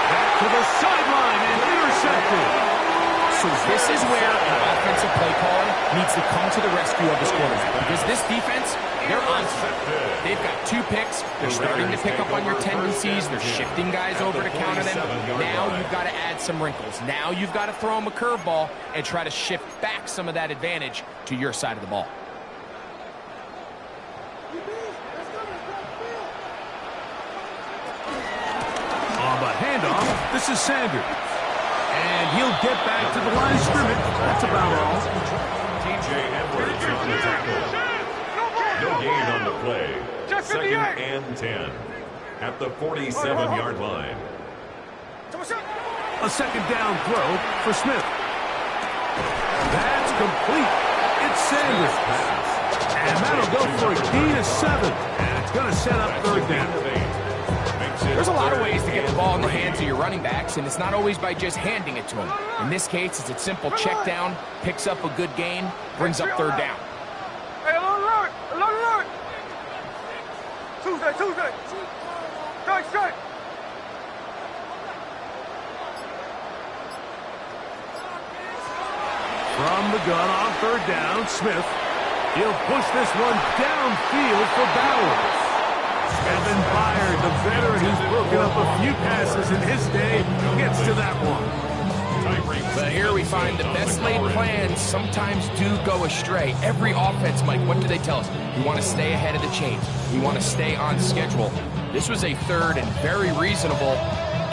Back to the sideline and intercepted. So this is where an offensive play caller needs to come to the rescue of his quarterback. Because this defense, they're on top. They've got 2 picks. They're starting to pick up on your tendencies. They're shifting guys over to counter them. Now you've got to add some wrinkles. Now you've got to throw them a curveball and try to shift back some of that advantage to your side of the ball. On the handoff, this is Sanders. And he'll get back to the line of scrimmage. That's about all. T.J. Edwards on the tackle. No gain on the play. 2nd and 10 at the 47-yard line. A 2nd down throw for Smith. That's complete. It's Sanders. And that'll go for a gain of 7. And it's going to set up 3rd down. There's a lot of ways to get the ball in the hands of your running backs, and it's not always by just handing it to them. In this case, it's a simple check down, picks up a good gain, brings up 3rd down. Hey, alert! Tuesday. Strike. From the gun on 3rd down, Smith. He'll push this one downfield for Bowers. Evan Byard, the veteran who's broken up a few passes in his day, gets to that one. But here we find the best laid plans sometimes do go astray. Every offense, Mike, what do they tell us? We want to stay ahead of the chains. We want to stay on schedule. This was a 3rd and very reasonable.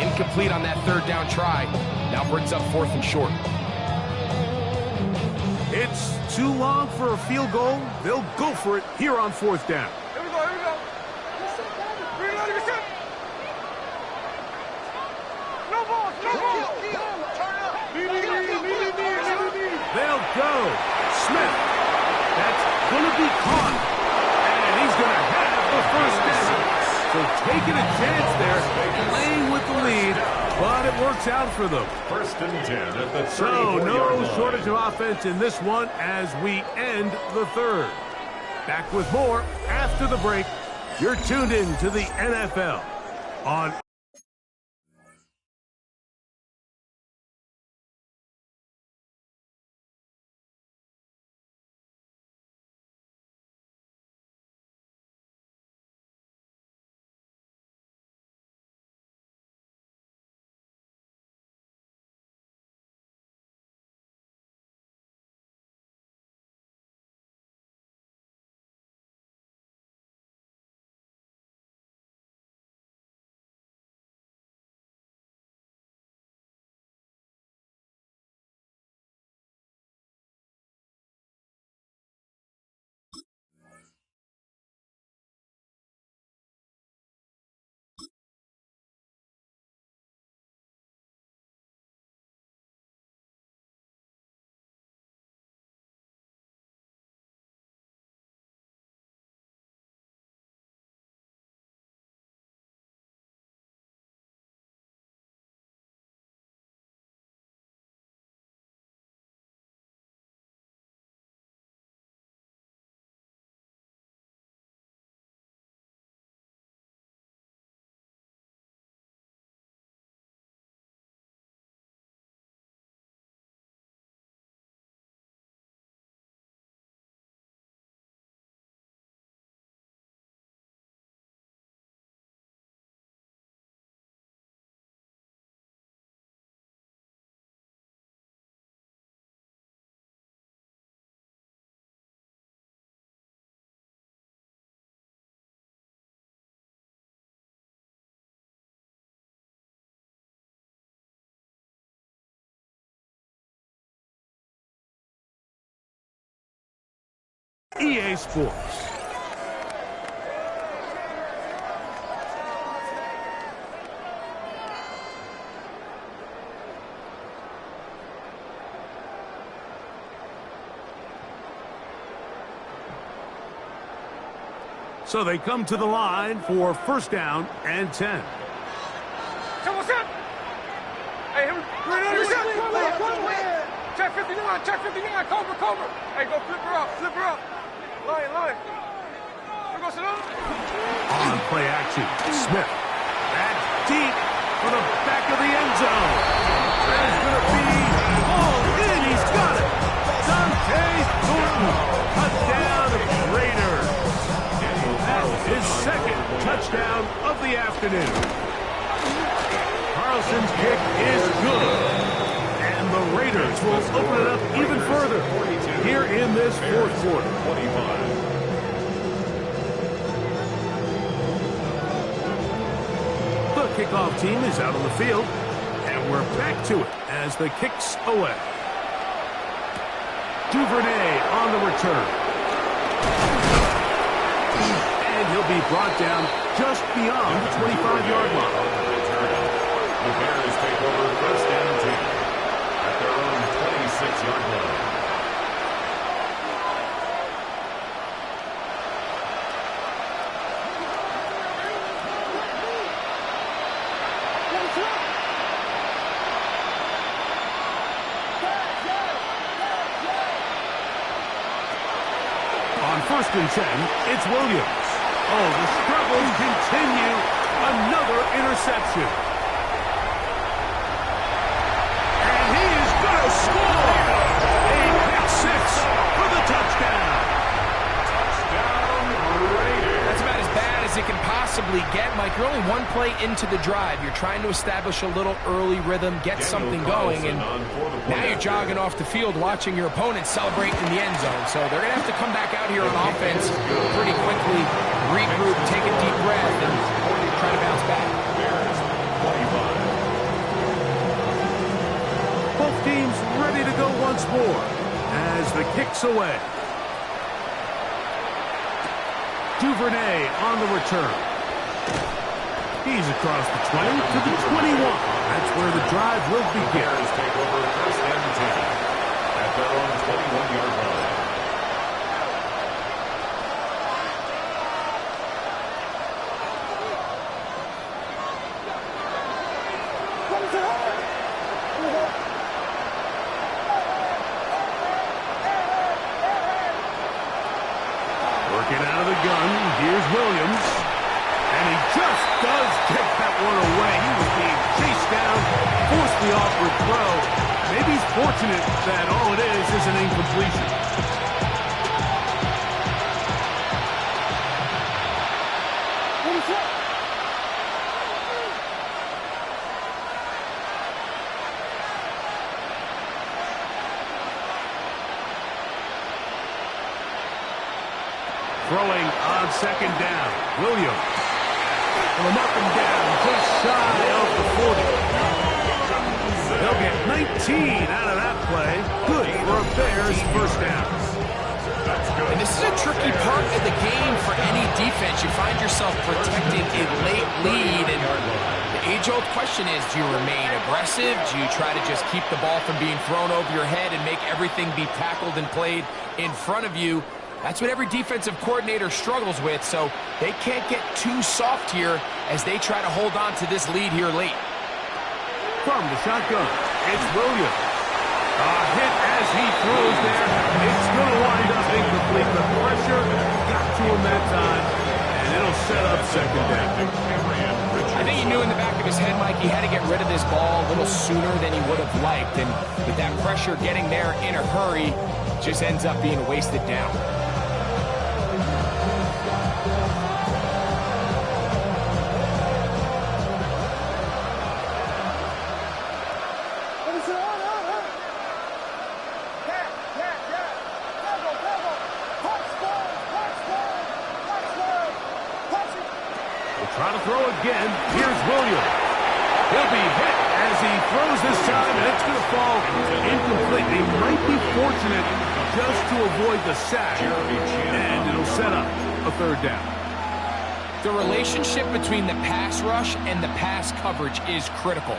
Incomplete on that 3rd down try. Now brings up 4th and short. It's too long for a field goal. They'll go for it here on 4th down. Here we go. Reset. No ball. Turn up. They'll go. Smith. That's going to be caught. And he's going to have the 1st down. So taking a chance there, playing with the lead, but it works out for them. 1st and 10 at the 34-yard So no line. shortage of offense in this one as we end the 3rd. Back with more after the break. You're tuned in to the NFL on EA Sports. So they come to the line for first down and 10. Hey, check 59, check 59, Cobra. Hey, go flip her up. Line. Here goes it up. On play action, Smith. That's deep for the back of the end zone. That is going to be all in. He's got it. Dante Thornton. Touchdown, Raiders. That's his second touchdown of the afternoon. Carlson's kick is good. And the Raiders will open it up even further here in this fourth quarter. 25. The kickoff team is out on the field, and we're back to it as the kick's away. Duvernay on the return. And he'll be brought down just beyond the 25-yard line. The Bears take over first and 10 at their own 26-yard line. On first and 10, it's Williams. Oh, the struggles continue. Another interception. Score! A pick six for the touchdown. Touchdown, Raiders. That's about as bad as it can possibly get, Mike. You're only one play into the drive. You're trying to establish a little early rhythm, get something going, and now you're jogging off the field watching your opponent celebrate in the end zone. So they're going to have to come back out here on offense pretty quickly, regroup, take a deep breath, and try to bounce back. Bears 25. Both teams ready to go once more as the kick's away. Duvernay on the return. He's across the 20 to the 21. That's where the drive will begin. Bears take over first and 10 at their own 21-yard line. Working out of the gun, here's Williams. And he just does take that one away. He was being chased down, forced the awkward throw. Maybe he's fortunate that all it is an incompletion. Throwing on second down. Williams. From up and down, just shy of the 40. They'll get 19 out of that play. Good for a Bears first down. And this is a tricky part of the game for any defense. You find yourself protecting a late lead, and the age-old question is, do you remain aggressive? Do you try to just keep the ball from being thrown over your head and make everything be tackled and played in front of you? That's what every defensive coordinator struggles with, so they can't get too soft here as they try to hold on to this lead here late. From the shotgun, it's Williams. A hit as he throws there. It's going to wind up incomplete. The pressure got to him that time, and it'll set up second down. I think he knew in the back of his head, Mike, he had to get rid of this ball a little sooner than he would have liked, and with that pressure getting there in a hurry, just ends up being wasted down. Try to throw again. Here's Williams. He'll be hit as he throws this time, and it's going to fall incomplete. He might be fortunate just to avoid the sack, and it'll set up a third down. The relationship between the pass rush and the pass coverage is critical.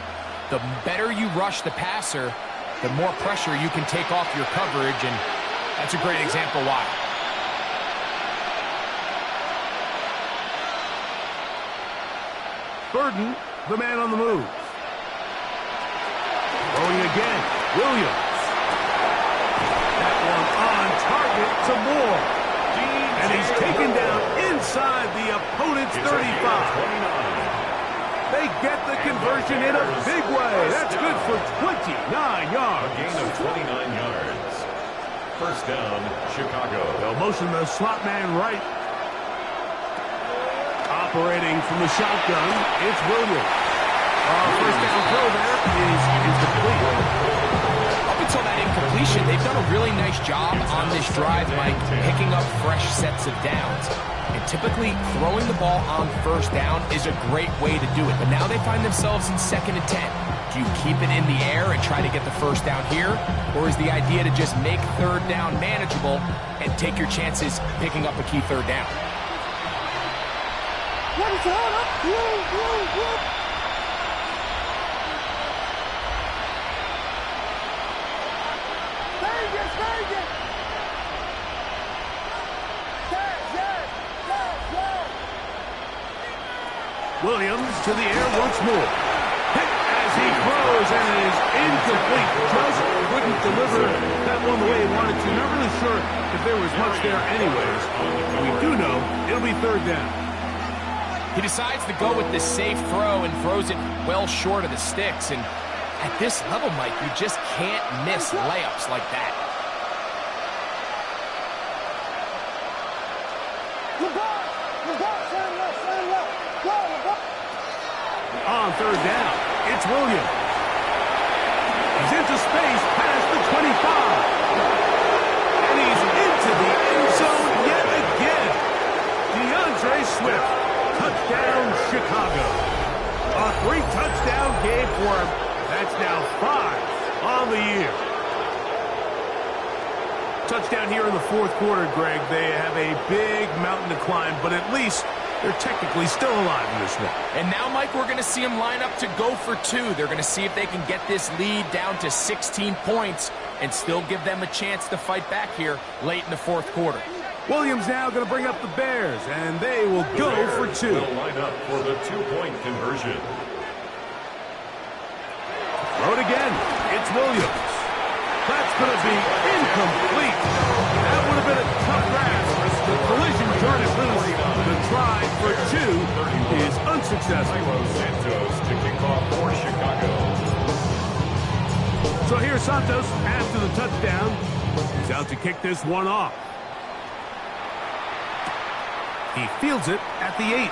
The better you rush the passer, the more pressure you can take off your coverage, and that's a great example why. Burden, the man on the move. Throwing again, Williams. That one on target to Moore. And he's taken down inside the opponent's 35. They get the conversion in a big way. That's good for 29 yards. A gain of 29 yards. First down, Chicago. They'll motion the slot man right. Operating from the shotgun, it's Williams. First down throw there is incomplete. Up until that incompletion, they've done a really nice job on this drive, Mike, picking up fresh sets of downs. And typically, throwing the ball on first down is a great way to do it. But now they find themselves in 2nd and 10. Do you keep it in the air and try to get the first down here? Or is the idea to just make third down manageable and take your chances picking up a key third down? What is up? Williams to the air once more. Hit as he throws, and it is incomplete. Just couldn't deliver that one the way he wanted to. Not really sure if there was much there anyways. We do know it'll be third down. He decides to go with the safe throw and throws it well short of the sticks. And at this level, Mike, you just can't miss layups like that. On third down, it's Williams. He's into space past the 25. And he's into the end zone yet again. DeAndre Swift. Touchdown, Chicago. A 3-touchdown game for him. That's now 5 on the year. Touchdown here in the fourth quarter, Greg. They have a big mountain to climb, but at least they're technically still alive in this one. And now, Mike, we're going to see them line up to go for 2. They're going to see if they can get this lead down to 16 points and still give them a chance to fight back here late in the fourth quarter. Williams now going to bring up the Bears, and they will go for 2. Will line up for the 2-point conversion. Throw it again. It's Williams. That's going to be incomplete. That would have been a tough grasp. The collision turned it loose. The try for 2 is unsuccessful. Santos to kick off for Chicago. So here's Santos after the touchdown. He's out to kick this one off. He fields it at the 8.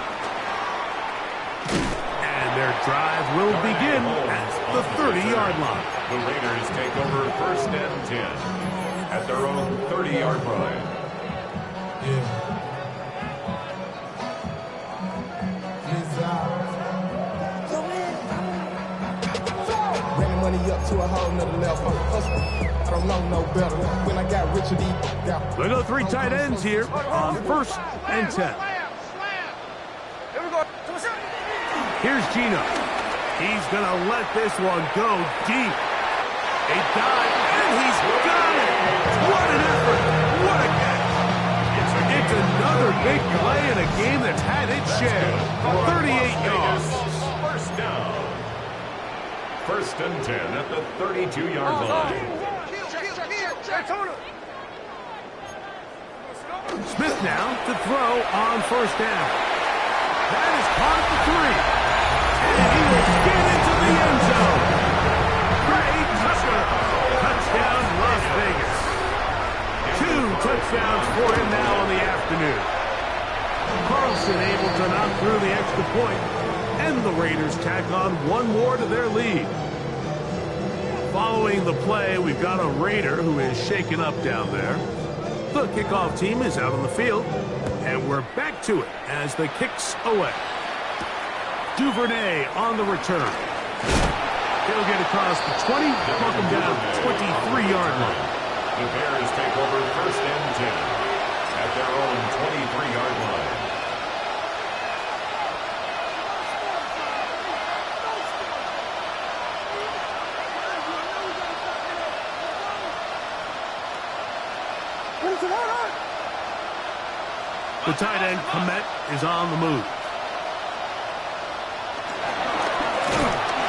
And their drive will begin at the 30-yard line. The Raiders take over 1st and 10 at their own 30-yard line. Running money up to a whole nother level. I don't know no better. When I got Richard E. They go 3 tight ends here on 1st and 10. Here we go. Here's Gino. He's going to let this one go deep. A dive, and he's got it. What an effort. What a catch. It's another big play in a game that's had its share. 38 yards. First down. 1st and 10 at the 32-yard line. Smith now to throw on 1st down. That is caught at the 3. And he will get into the end zone. Trey Tucker. Touchdown, Las Vegas. 2 touchdowns for him now in the afternoon. Carlson able to knock through the extra point, and the Raiders tack on 1 more to their lead. Following the play, we've got a Raider who is shaken up down there. The kickoff team is out on the field, and we're back to it as the kick's away. Duvernay on the return. He'll get across the 20, knock him down 23-yard line. The Bears take over 1st and 10 at their own 23-yard line. The tight end, Komet, is on the move.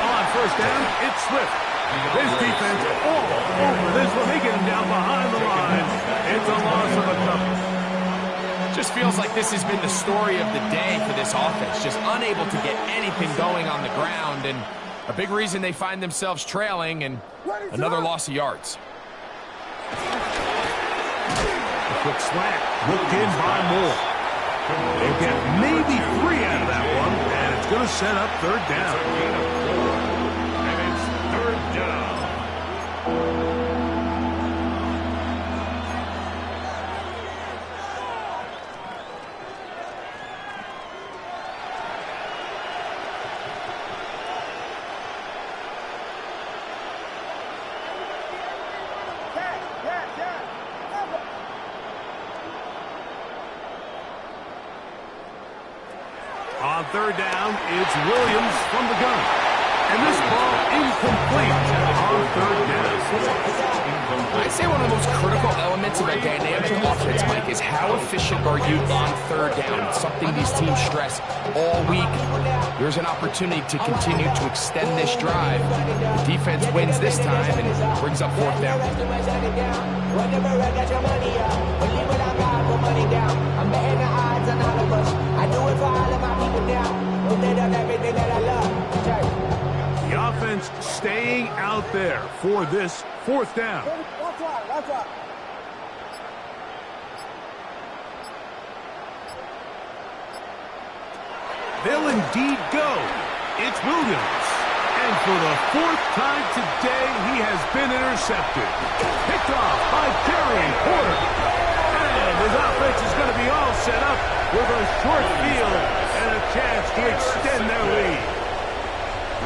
On 1st down, it's Swift. His defense all over this one. They get him down behind the line. It's a loss of a couple. Just feels like this has been the story of the day for this offense. Just unable to get anything going on the ground. And a big reason they find themselves trailing and another loss of yards. A quick slant. Looked in by Moore. They'll get maybe 3 out of that one. And it's going to set up 3rd down. And it's 3rd down. On 3rd down, it's Williams from the gun. And this ball incomplete on 3rd down. I'd say one of the most critical elements of a dynamic offense, Mike, is how efficient are you on 3rd down? It's something these teams stress all week. There's an opportunity to continue to extend this drive. The defense wins this time and brings up 4th down. I'm betting the odds on all of us. I do it for all of my people now. Who did everything that I love. The offense staying out there for this 4th down. Watch out. They'll indeed go. It's Williams. And for the 4th time today, he has been intercepted. Picked off by Darian Porter. And his offense is going to be all set up with a short field and a chance to extend their lead.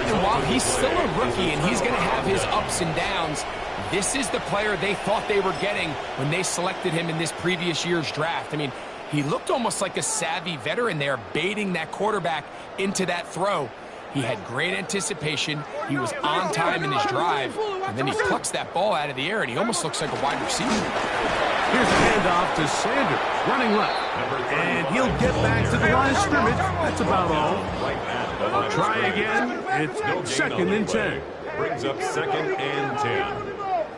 And while he's still a rookie and he's going to have his ups and downs, this is the player they thought they were getting when they selected him in this previous year's draft. I mean, he looked almost like a savvy veteran there, baiting that quarterback into that throw. He had great anticipation. He was on time in his drive, and then he plucks that ball out of the air, and he almost looks like a wide receiver. Here's a handoff to Sanders, running left. And he'll get back to the line of scrimmage. That's about all. Try again. It's 2nd and 10. Brings up 2nd and 10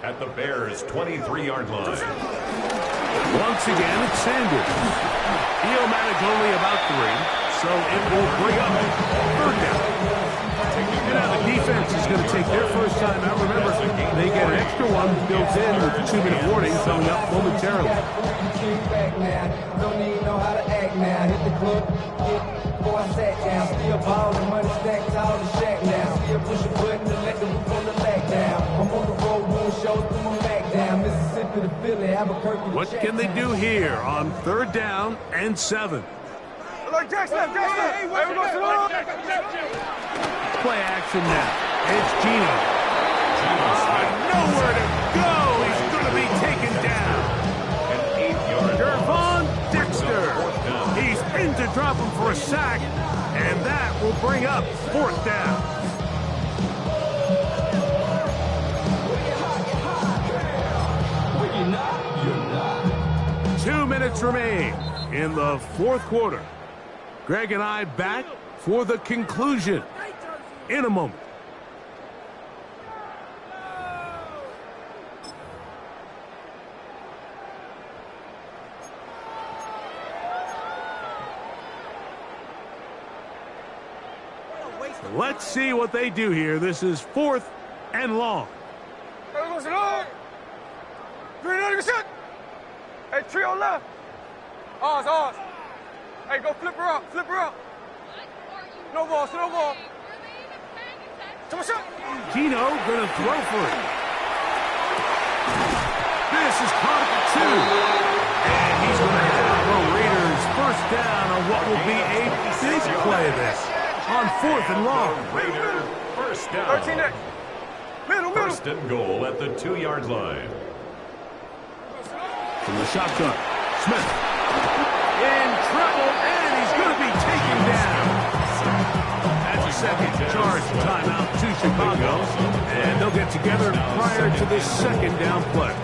at the Bears' 23-yard line. Once again, it's Sanders. He'll manage only about 3. So it will bring up 3rd down. And now the defense is going to take their first time out. Remember, they get an extra one built in with the 2-minute warning coming up momentarily. Don't even know how to act now. Hit the club, before I sat down. Still ballin', money stacked tall and shack now. Still push a button to let the roof on the back down. I'm on the road doing shows, put my back down. Mississippi to Philly, Albuquerque. What can they do here on 3rd down and 7? Play action now. It's Gino. Nowhere to go. He's going to be taken down. An 8-yard Gervon Dexter. He's in to drop him for a sack, and that will bring up 4th down. You're not. 2 minutes remain in the 4th quarter. Greg and I back for the conclusion in a moment. Let's see what they do here. This is 4th and long. Hey, trio left. Ours. Hey, go flip her up. No ball. Come on, shot. Gino gonna throw for it. This is caught at 2. And he's gonna have the Raiders 1st down on what will be a big play there. On 4th and long. Raider 1st down. 13 Middle. 1st and goal at the 2-yard line. From the shotgun, Smith. In trouble, and he's going to be taken down. That's a second charge timeout to Chicago, and they'll get together prior to this second down play.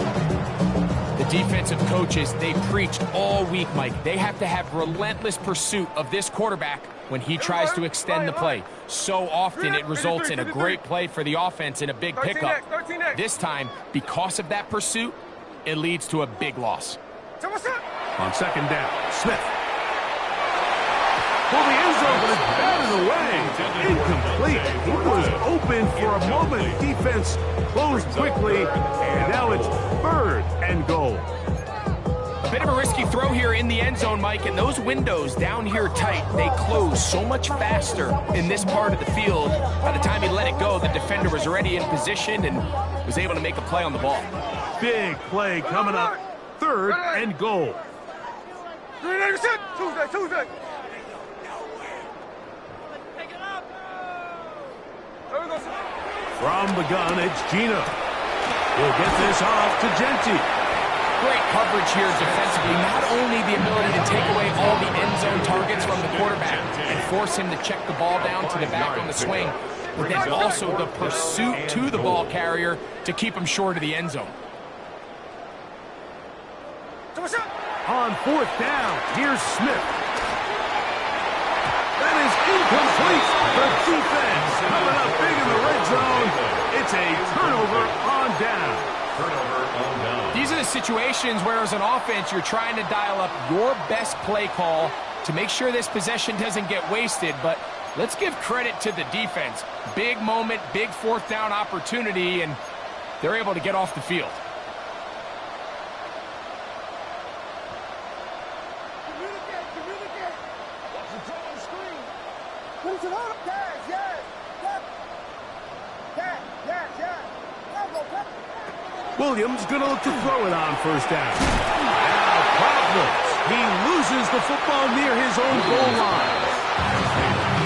The defensive coaches, they preached all week, Mike. They have to have relentless pursuit of this quarterback when he tries to extend the play. So often it results in a great play for the offense and a big pickup. This time, because of that pursuit, it leads to a big loss. On second down, Smith. Well, the end zone, but it's batted away. Incomplete. He was open for a moment. Defense closed quickly, and now it's 3rd and goal. A bit of a risky throw here in the end zone, Mike, and those windows down here tight, they close so much faster in this part of the field. By the time he let it go, the defender was already in position and was able to make a play on the ball. Big play coming up. 3rd and goal. Tuesday. From the gun, it's Gino. He'll get this off to Genti. Great coverage here defensively. Not only the ability to take away all the end zone targets from the quarterback and force him to check the ball down to the back on the swing, but then also the pursuit to the ball carrier to keep him short of the end zone. On 4th down, here's Smith. That is incomplete. The defense coming up big in the red zone. It's a turnover on down. These are the situations where as an offense you're trying to dial up your best play call to make sure this possession doesn't get wasted, but let's give credit to the defense. Big moment, big 4th down opportunity, and they're able to get off the field. Williams going to look to throw it on 1st down. Now problems. He loses the football near his own goal line.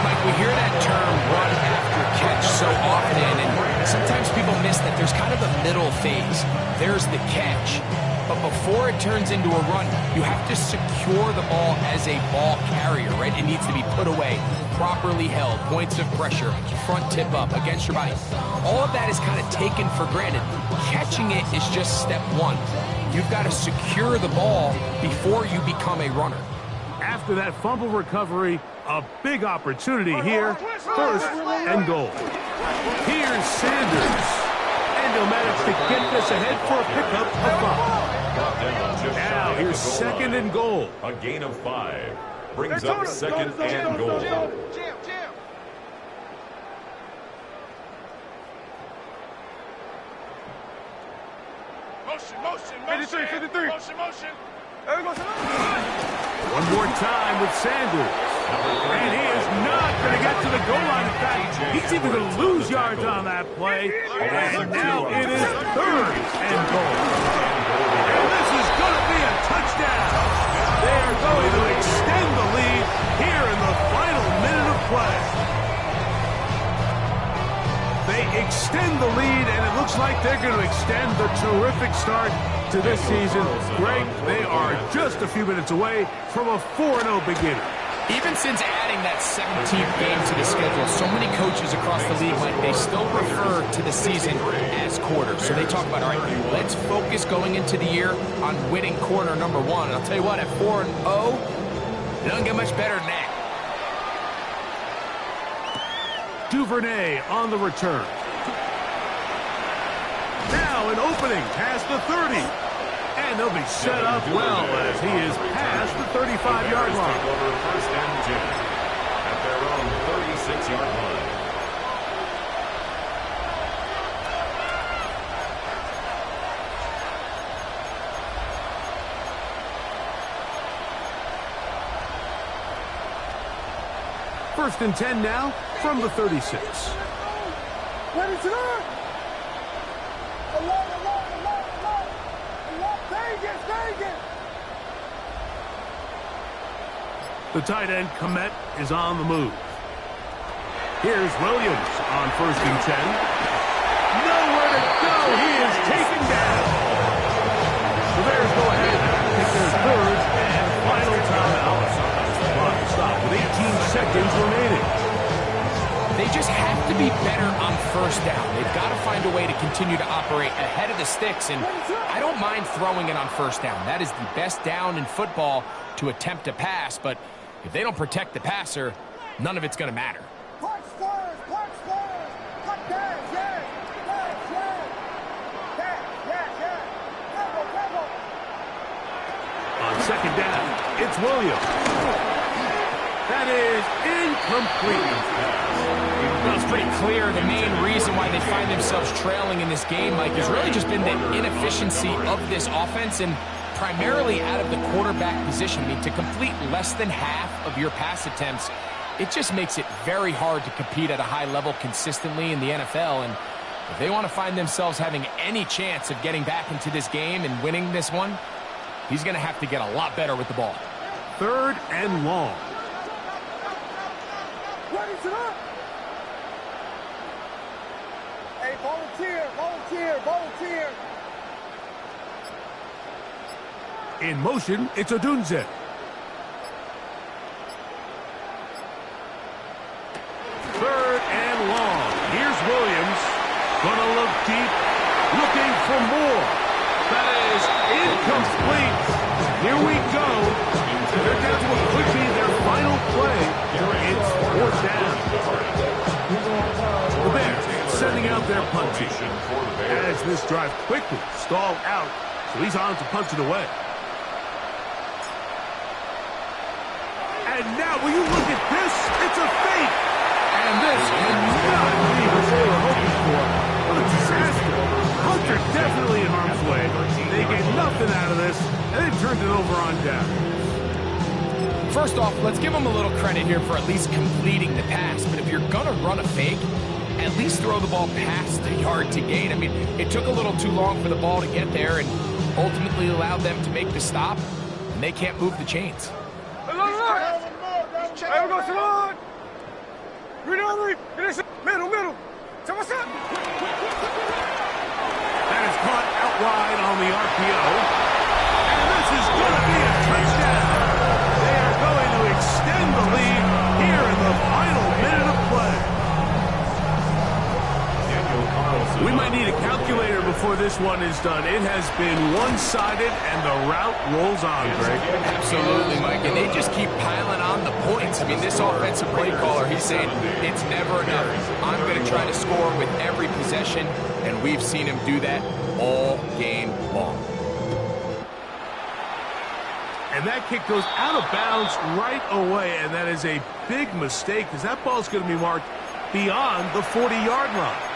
Mike, we hear that term run after catch so often, and sometimes people miss that there's kind of a middle phase. There's the catch. But before it turns into a run, you have to secure the ball as a ball carrier, right? It needs to be put away, properly held, points of pressure, front tip up against your body. All of that is kind of taken for granted. Catching it is just step 1. You've got to secure the ball before you become a runner. After that fumble recovery, a big opportunity here. 1st and goal. Here's Sanders. And he'll manage to get this ahead for a pickup of 5. Now here's 2nd and goal. A gain of 5 brings up 2nd and goal. Motion. 53. Motion. One more time with Sanders. And he is not going to get to the goal line. In fact, he's even going to lose yards on that play. And now it is 3rd and goal. And this is going to be a touchdown. They are going to extend the lead here in the final minute of play. They extend the lead, and it looks like they're going to extend the terrific start to this season. Greg, they are just a few minutes away from a 4-0 beginning. Even since adding that 17th game to the schedule, so many coaches across the league, Mike, they still refer to the season as quarters. So they talk about, all right, let's focus going into the year on winning quarter number 1. And I'll tell you what, at 4-0, it doesn't get much better than that. Duvernay on the return. Now an opening past the 30. And they'll be set up well as he is past the 35-yard line. Over 1st and 10 at their own 36-yard line. First and 10 now from the 36. Ready to run. The tight end, Komet, is on the move. Here's Williams on 1st and 10. Nowhere to go. He is taken down. The Bears go ahead first down. They've got to find a way to continue to operate ahead of the sticks, and I don't mind throwing it on first down. That is the best down in football to attempt a pass, but if they don't protect the passer, none of it's going to matter. On second down, it's Williams. That is incomplete. Well, it's pretty clear the main reason why they find themselves trailing in this game, Mike, has really just been the inefficiency of this offense and primarily out of the quarterback position. I mean, to complete less than half of your pass attempts, it just makes it very hard to compete at a high level consistently in the NFL. And if they want to find themselves having any chance of getting back into this game and winning this one, he's going to have to get a lot better with the ball. Third and long. Hey, volunteer. In motion, it's Odunze. Third and long. Here's Williams. Gonna look deep. Looking for more. That is incomplete. Here we go. They're down to what could be their final play. It's fourth down. The Bears sending out their punt team as this drive quickly stalled out, so he's on to punch it away. And now, will you look at this? It's a fake. And this cannot be what they were hoping for. What a disaster. Hunter definitely in harm's way. They get nothing out of this, and they turned it over on down. First off, let's give them a little credit here for at least completing the pass. But if you're going to run a fake, at least throw the ball past the yard to gain. I mean, it took a little too long for the ball to get there and ultimately allowed them to make the stop, and they can't move the chains. Middle. What's up? That is caught out wide on the RPO. And this is going to be a touchdown. They are going to extend the lead here in the final minute of play. We might need a calculator before this one is done. It has been one-sided, and the route rolls on, Greg. Absolutely, Mike. And they just keep piling on the points. I mean, this offensive play caller, he's saying it's never enough. I'm going to try to score with every possession, and we've seen him do that all game long. And that kick goes out of bounds right away, and that is a big mistake because that ball is going to be marked beyond the 40-yard line.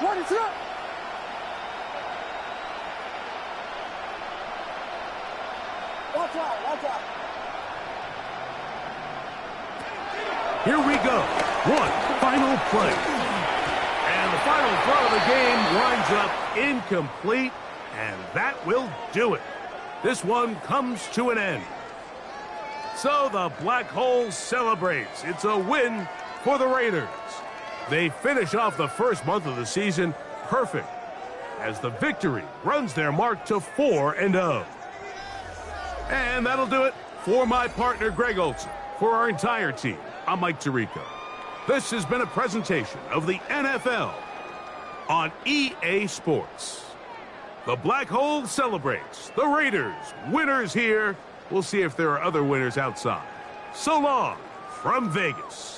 What is up? Watch out. Here we go. One final play. And the final throw of the game winds up incomplete, and that will do it. This one comes to an end. So the Black Hole celebrates. It's a win for the Raiders. They finish off the first month of the season perfect as the victory runs their mark to 4-0. And that'll do it for my partner, Greg Olsen. For our entire team, I'm Mike Tirico. This has been a presentation of the NFL on EA Sports. The Black Hole celebrates. The Raiders, winners here. We'll see if there are other winners outside. So long from Vegas.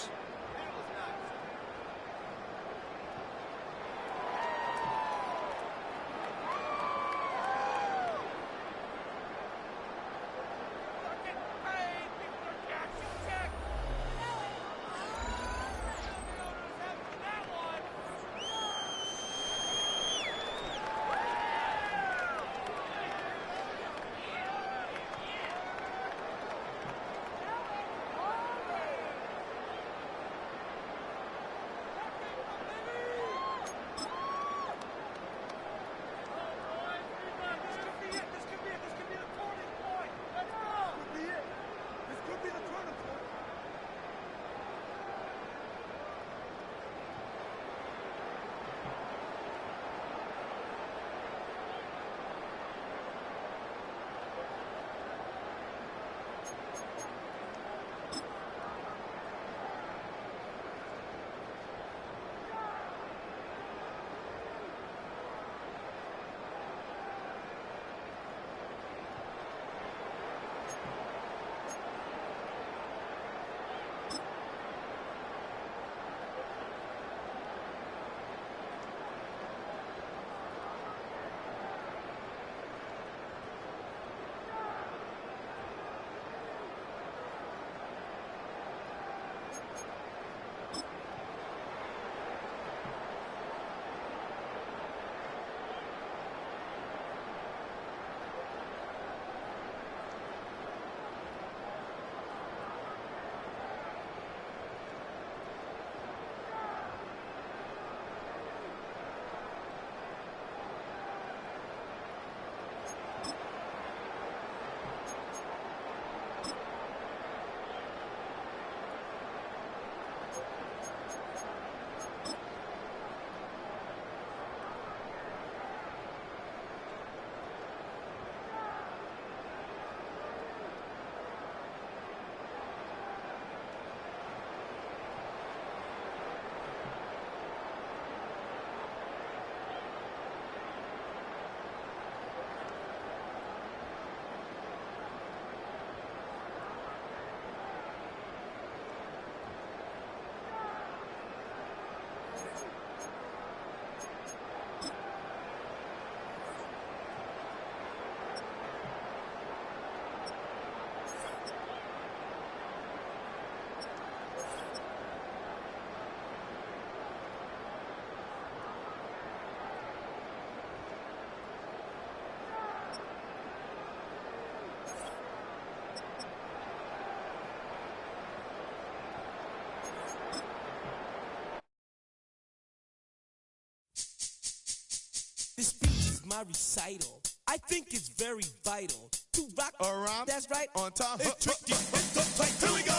my recital. I think it's very vital to rock around. That's right, on time. It's tricky. It's tight. Here we go.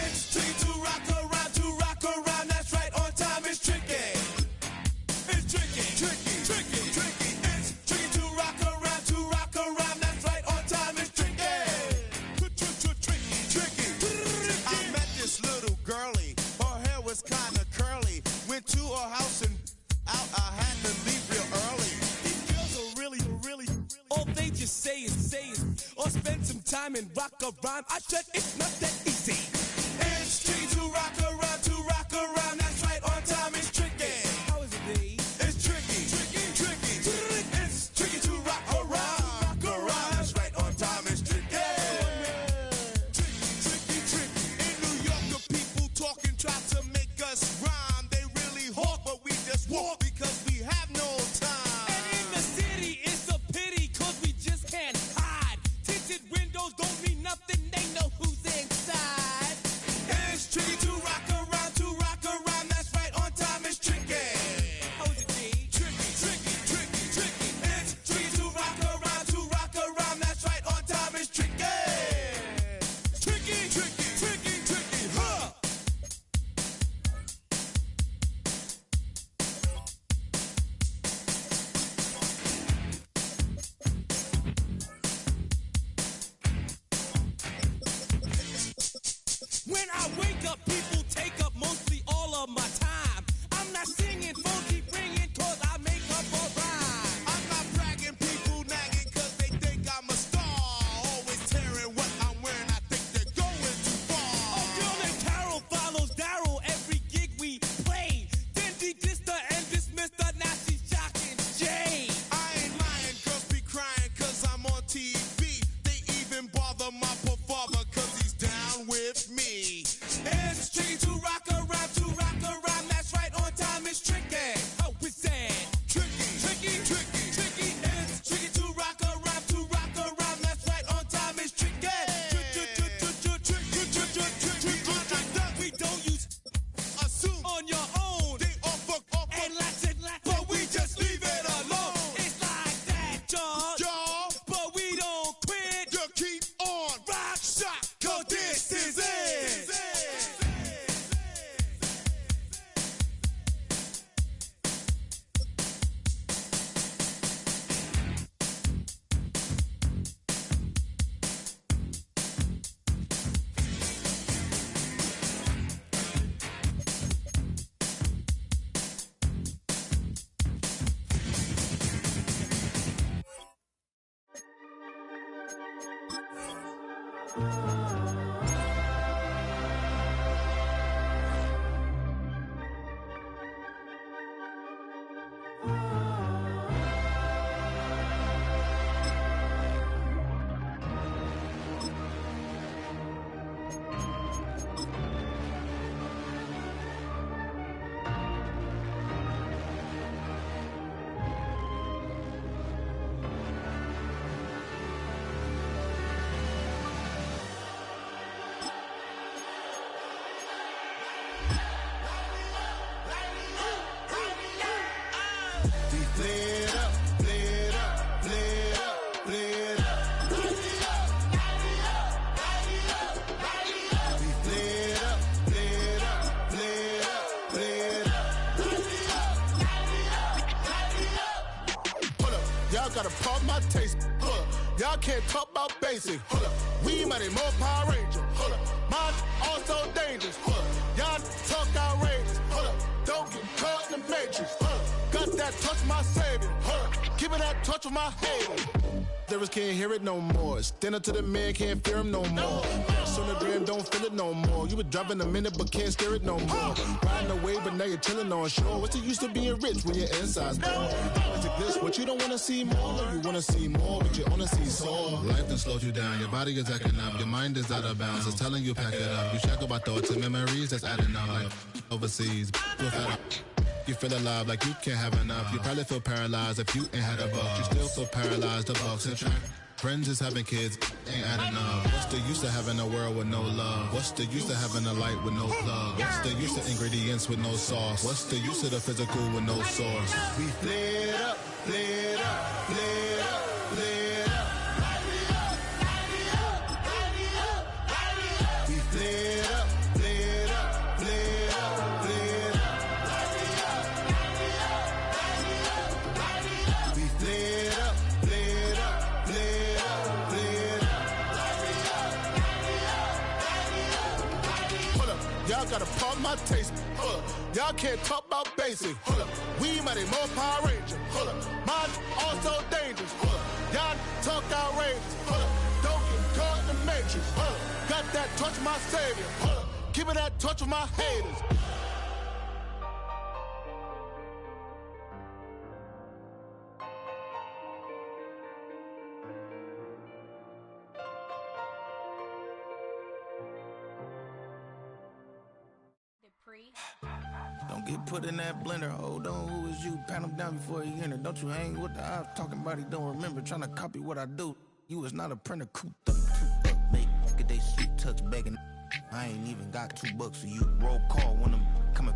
It's tricky to rock around. To rock around. That's right, on time. It's tricky. It's tricky. Tricky. Tricky. Tricky. It's tricky to rock around. To rock around. That's right, on time. It's tricky. Tricky. I met this little girlie. Her hair was kind of curly. Went to her house and out. I had to leave real early. All they just say is, or spend some time and rock a rhyme. I said it's not that easy. It's tricky to rock around, that's right, on time it's tricky. How is it, D? It's tricky, tricky. It's tricky to rock around, that's right, on time it's tricky. Tricky. In New York, the people talking try to make us rhyme. They really hawk, but we just walk because we have no time. Don't mean nothing, they know who's inside. It's tricky to rock around, that's right, on time it's tricky. How is it, D? Tricky. It's tricky to rock around, that's right, on time it's tricky. Tricky, huh? When I wake up, people take up mostly all of my time. I'm not singing, phone keep ringing, cause I make up a rhyme. I'm not bragging, people nagging, cause they think I'm a star. Always tearing what I'm wearing, I think they're going too far. Oh, girl and Carol follows Daryl every gig we play. Then de-dissed her and dismissed her, now she's shocking Jay. I ain't lying, girls be crying, cause I'm on TV. They even bother my performer, cause he's down with me. It's tricky to rock around, that's right, on time it's tricky. How is that? Tricky. It's tricky to rock around, that's right, on time it's tricky. We don't use assume on your own. They all fuck off and lots, but we just leave it alone. It's like that, y'all, but we don't quit. You keep on rock shot, cause this is it. Gotta pump my taste. Y'all can't talk about basic. We mighty more Power Ranger. Mine also dangerous. Y'all talk outrageous. Don't get caught in the matrix. Got that touch my savior. Give me that touch of my hater. Lyrics can't hear it no more. Stand up to the man, can't fear him no more. On the gram, don't feel it no more. You were driving a minute, but can't steer it no more. Riding away, but now you're chilling on shore. What's the use of being rich when your inside's poor? It's like this, what you don't wanna see more. You wanna see more, but you wanna see soar. Life done slowed you down, your body is acting up, your mind is out of bounds. It's telling you pack it up. You check about thoughts and memories that's adding up. Like overseas, you feel alive like you can't have enough. You probably feel paralyzed if you ain't had a buck. You still feel paralyzed, the bucks and track. Friends is having kids, ain't adding up. What's the use of having a world with no love? What's the use of having a light with no plug? What's the use of ingredients with no sauce? What's the use of the physical with no source? We lit up, lit up, lit up, lit up. We lit up, lit up, lit up, lit up. We lit up, lit up, lit up, lit up. Hold up, y'all gotta pump my taste. Hold up, y'all can't talk about basic. Hold up, we mighty more Power Ranger. Hold up, mine also dangerous. Hold up, y'all talk outrageous. Hold up, don't get caught in the matrix. Hold up, got that touch my savior. Hold up, keeping that touch with my haters. Don't get put in that blender. Hold on, who is you? Pat him down before he enter. Don't you hang with the ops talking about he don't remember. Trying to copy what I do. You is not a printer. Cooped up, make they sweet touch begging. I ain't even got $2 for you. Roll call when I'm coming.